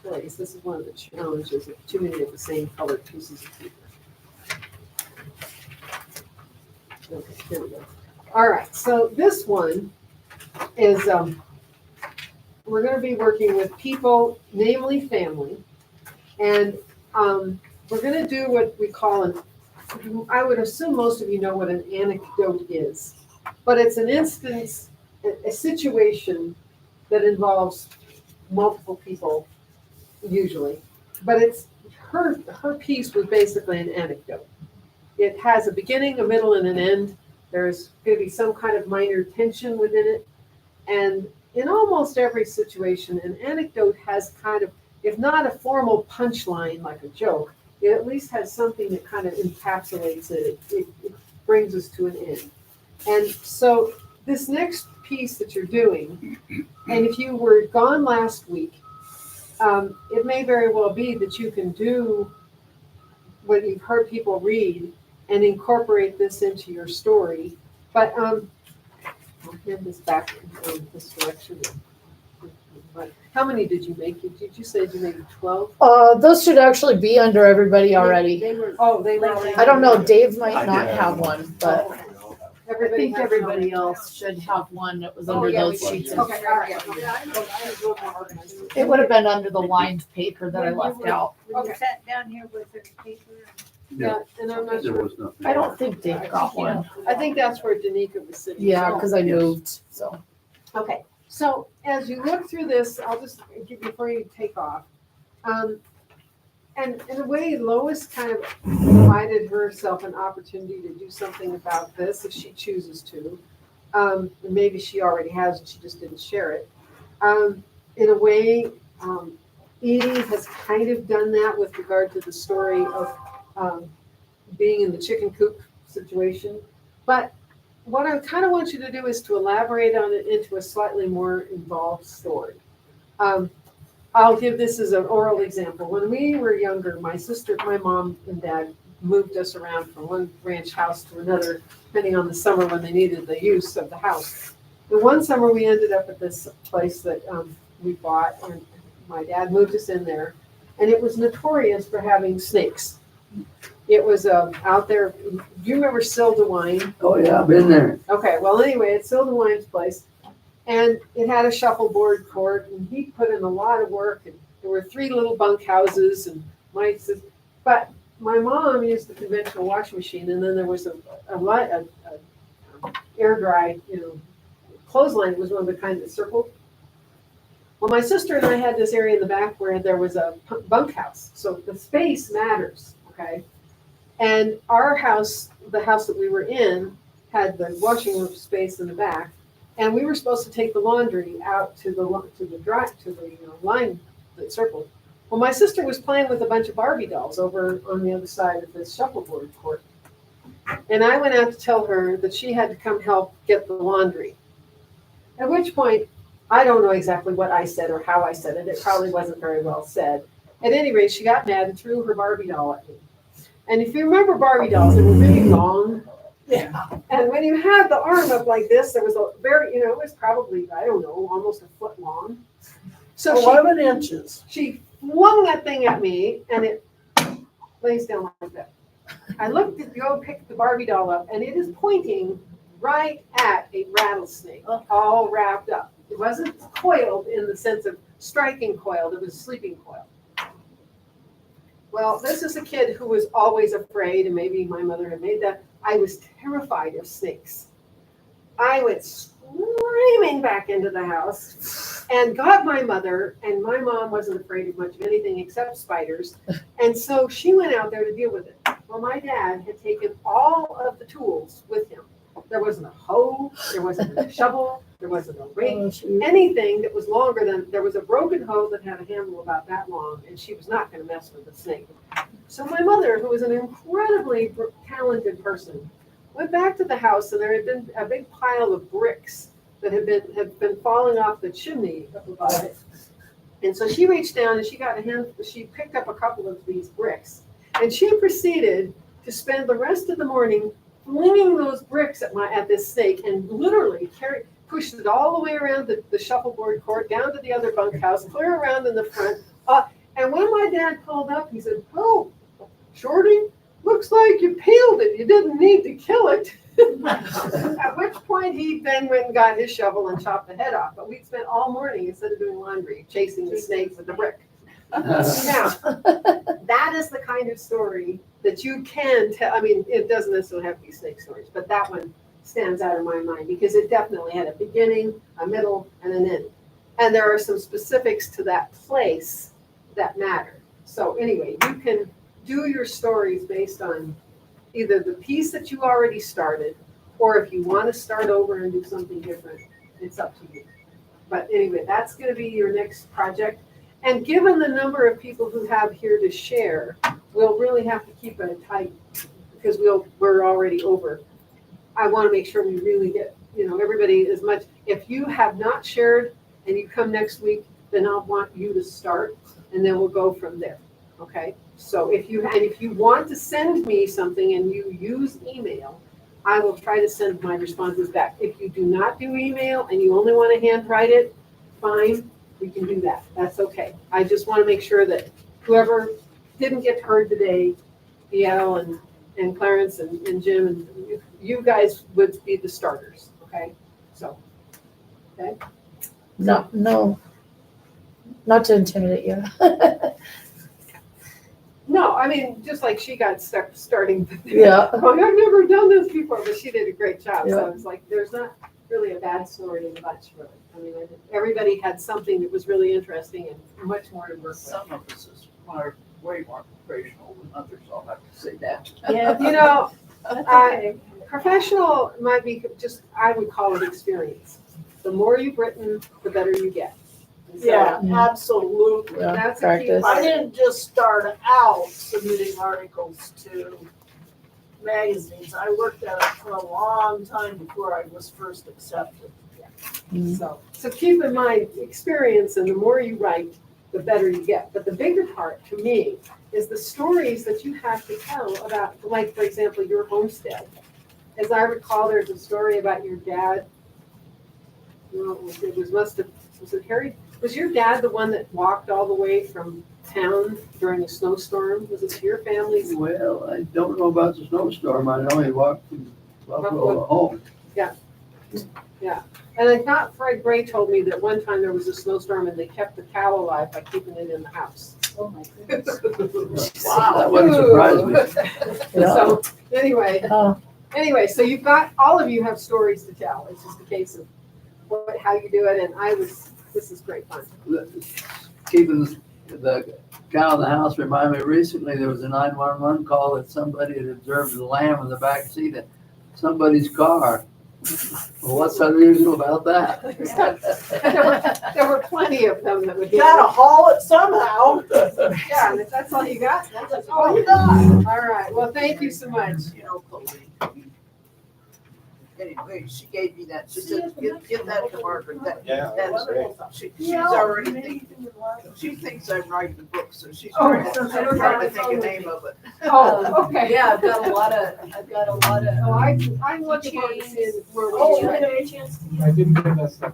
Speaker 1: Place. This is one of the challenges of too many of the same colored pieces of paper. Okay, here we go. All right, so this one is we're going to be working with people, namely family, and we're going to do what we call I would assume most of you know what an anecdote is, but it's an instance, a situation that involves multiple people usually, but it's her piece was basically an anecdote. It has a beginning, a middle, and an end. There's going to be some kind of minor tension within it, and in almost every situation, an anecdote has kind of, if not a formal punchline like a joke, it at least has something that kind of encapsulates it. It brings us to an end. And so this next piece that you're doing, and if you were gone last week, it may very well be that you can do what you've heard people read and incorporate this into your story. But I'll hand this back in this direction. But how many did you make? Did you say you made 12?
Speaker 11: Those should actually be under everybody already.
Speaker 1: They were already.
Speaker 11: I don't know, Dave might
Speaker 10: I
Speaker 11: not
Speaker 10: did.
Speaker 11: have one, but I
Speaker 1: Everybody
Speaker 11: think
Speaker 1: has
Speaker 11: everybody
Speaker 1: one.
Speaker 11: else should have one that was
Speaker 1: Oh,
Speaker 11: under
Speaker 1: yeah,
Speaker 11: those
Speaker 1: we did.
Speaker 11: sheets.
Speaker 1: Okay, all right. Yeah, I know. I was a little more organized.
Speaker 11: It would have been under the lined paper that I left out.
Speaker 2: When you
Speaker 1: Okay.
Speaker 2: sat down here with her paper.
Speaker 1: Yeah, and I'm not
Speaker 10: There
Speaker 1: sure.
Speaker 10: was nothing.
Speaker 11: I don't think Dave got one.
Speaker 1: I think that's where Danica was sitting.
Speaker 11: Yeah,
Speaker 1: So-
Speaker 11: because I moved, so.
Speaker 1: Okay, so as you look through this, I'll just give before you take off. And in a way, Lois kind of provided herself an opportunity to do something about this if she chooses to. And maybe she already has and she just didn't share it. In a way, Edie has kind of done that with regard to the story of being in the chicken coop situation. But what I kind of want you to do is to elaborate on it into a slightly more involved story. I'll give this as an oral example. When we were younger, my mom and dad moved us around from one ranch house to another, depending on the summer when they needed the use of the house. And one summer we ended up at this place that we bought, and my dad moved us in there, and it was notorious for having snakes. It was out there. Do you remember Syl DeWine?
Speaker 8: Oh, yeah, I've been there.
Speaker 1: Okay, well, anyway, it's Syl DeWine's place, and it had a shuffleboard court, and he put in a lot of work, and there were 3 little bunkhouses, and but my mom used the conventional washing machine, and then there was a air dry, clothesline. It was one of the kind that circled. Well, my sister and I had this area in the back where there was a bunkhouse, so the space matters, okay? And our house, the house that we were in, had the washing room space in the back, and we were supposed to take the laundry out to the line that circled. Well, my sister was playing with a bunch of Barbie dolls over on the other side of the shuffleboard court, And I went out to tell her that she had to come help get the laundry. At which point, I don't know exactly what I said or how I said it. It probably wasn't very well said. At any rate, she got mad and threw her Barbie doll at me. And if you remember Barbie dolls, they were really long.
Speaker 6: Yeah.
Speaker 1: And when you had the arm up like this, there was a very, it was probably, I don't know, almost a foot long. So
Speaker 6: 11 inches.
Speaker 1: she flung that thing at me and it lays down like that. I looked to go pick the Barbie doll up and it is pointing right at a rattlesnake, all wrapped up. It wasn't coiled in the sense of striking coiled, it was sleeping coiled. Well, this is a kid who was always afraid, and maybe my mother had made that. I was terrified of snakes. I went screaming back into the house and got my mother, and my mom wasn't afraid of much of anything except spiders. And so she went out there to deal with it. Well, my dad had taken all of the tools with him. There wasn't a hoe, there wasn't a shovel, there wasn't a rake, anything that was longer than, there was a broken hoe that had a handle about that long, and she was not going to mess with the snake. So my mother, who was an incredibly talented person, went back to the house, and there had been a big pile of bricks that had been falling off the chimney up above it. And so she reached down and she picked up a couple of these bricks, and she proceeded to spend the rest of the morning flinging those bricks at this snake, and literally pushed it all the way around the shuffleboard court, down to the other bunkhouse, clear around in the front. And when my dad called up, he said, "Oh, Shorty, looks like you peeled it. You didn't need to kill it." At which point he then went and got his shovel and chopped the head off. But we spent all morning, instead of doing laundry, chasing the snake with the brick. Now, that is the kind of story that you can tell. I mean, it doesn't necessarily have to be snake stories, but that one stands out in my mind because it definitely had a beginning, a middle, and an end. And there are some specifics to that place that matter. So anyway, you can do your stories based on either the piece that you already started, or if you want to start over and do something different, it's up to you. But anyway, that's going to be your next project. And given the number of people who have here to share, we'll really have to keep it tight because we're already over. I want to make sure we really get, everybody as much. If you have not shared and you come next week, then I'll want you to start and then we'll go from there. Okay? So if you want to send me something and you use email, I will try to send my responses back. If you do not do email and you only want to handwrite it, fine. We can do that. That's okay. I just want to make sure that whoever didn't get heard today, DL and Clarence and Jim, and you guys would be the starters. Okay? So, okay?
Speaker 11: No, not to intimidate you.
Speaker 1: No, I mean, just like she got stuck starting.
Speaker 11: Yeah.
Speaker 1: I've never done this before, but she did a great job.
Speaker 11: Yeah.
Speaker 1: So it's like, there's not really a bad story in the bunch, really. I mean, everybody had something that was really interesting and much more to work with.
Speaker 8: Some of us are way more professional than others, I'll have to say that.
Speaker 2: Yeah, that's okay.
Speaker 1: Professional might be just, I would call it experience. The more you've written, the better you get. And so
Speaker 6: Yeah, absolutely.
Speaker 11: Yeah,
Speaker 1: That's a key
Speaker 11: practice.
Speaker 6: I
Speaker 1: part.
Speaker 6: didn't just start out submitting articles to magazines. I worked at it for a long time before I was first accepted.
Speaker 1: So keep in mind, experience, and the more you write, the better you get. But the bigger part to me is the stories that you have to tell about, like, for example, your homestead. As I recall, there's a story about your dad. Was it Harry? Was your dad the one that walked all the way from town during a snowstorm? Was it your family's?
Speaker 8: Well, I don't know about the snowstorm, I know he walked from Buffalo to home.
Speaker 1: And I thought Fred Gray told me that one time there was a snowstorm and they kept the cow alive by keeping it in the house.
Speaker 2: Oh, my goodness.
Speaker 8: That wouldn't surprise me.
Speaker 1: So anyway,
Speaker 11: Oh,
Speaker 1: so you've got, all of you have stories to tell. It's just a case of how you do it. And this is great fun.
Speaker 8: Keeping the cow in the house reminded me, recently there was a 911 call that somebody had observed a lamb in the back seat of somebody's car. Well, what's unusual about that?
Speaker 1: There were plenty of them that would.
Speaker 6: Gotta haul it somehow.
Speaker 1: Yeah, and if that's all you got, that's
Speaker 6: That's all you got.
Speaker 1: all right. Well, thank you so much.
Speaker 7: Anyway, she gave me that. She said, give that to Margaret.
Speaker 12: Yeah,
Speaker 7: That's
Speaker 12: great.
Speaker 7: she's already thinking, she thinks I'm writing a book, so she's trying to think a name of it.
Speaker 1: Oh, okay.
Speaker 5: Yeah, I've got a lot of,
Speaker 1: Oh, I'm looking forward to seeing where we
Speaker 6: Oh,
Speaker 1: go.
Speaker 6: okay.
Speaker 12: I didn't get that stuff.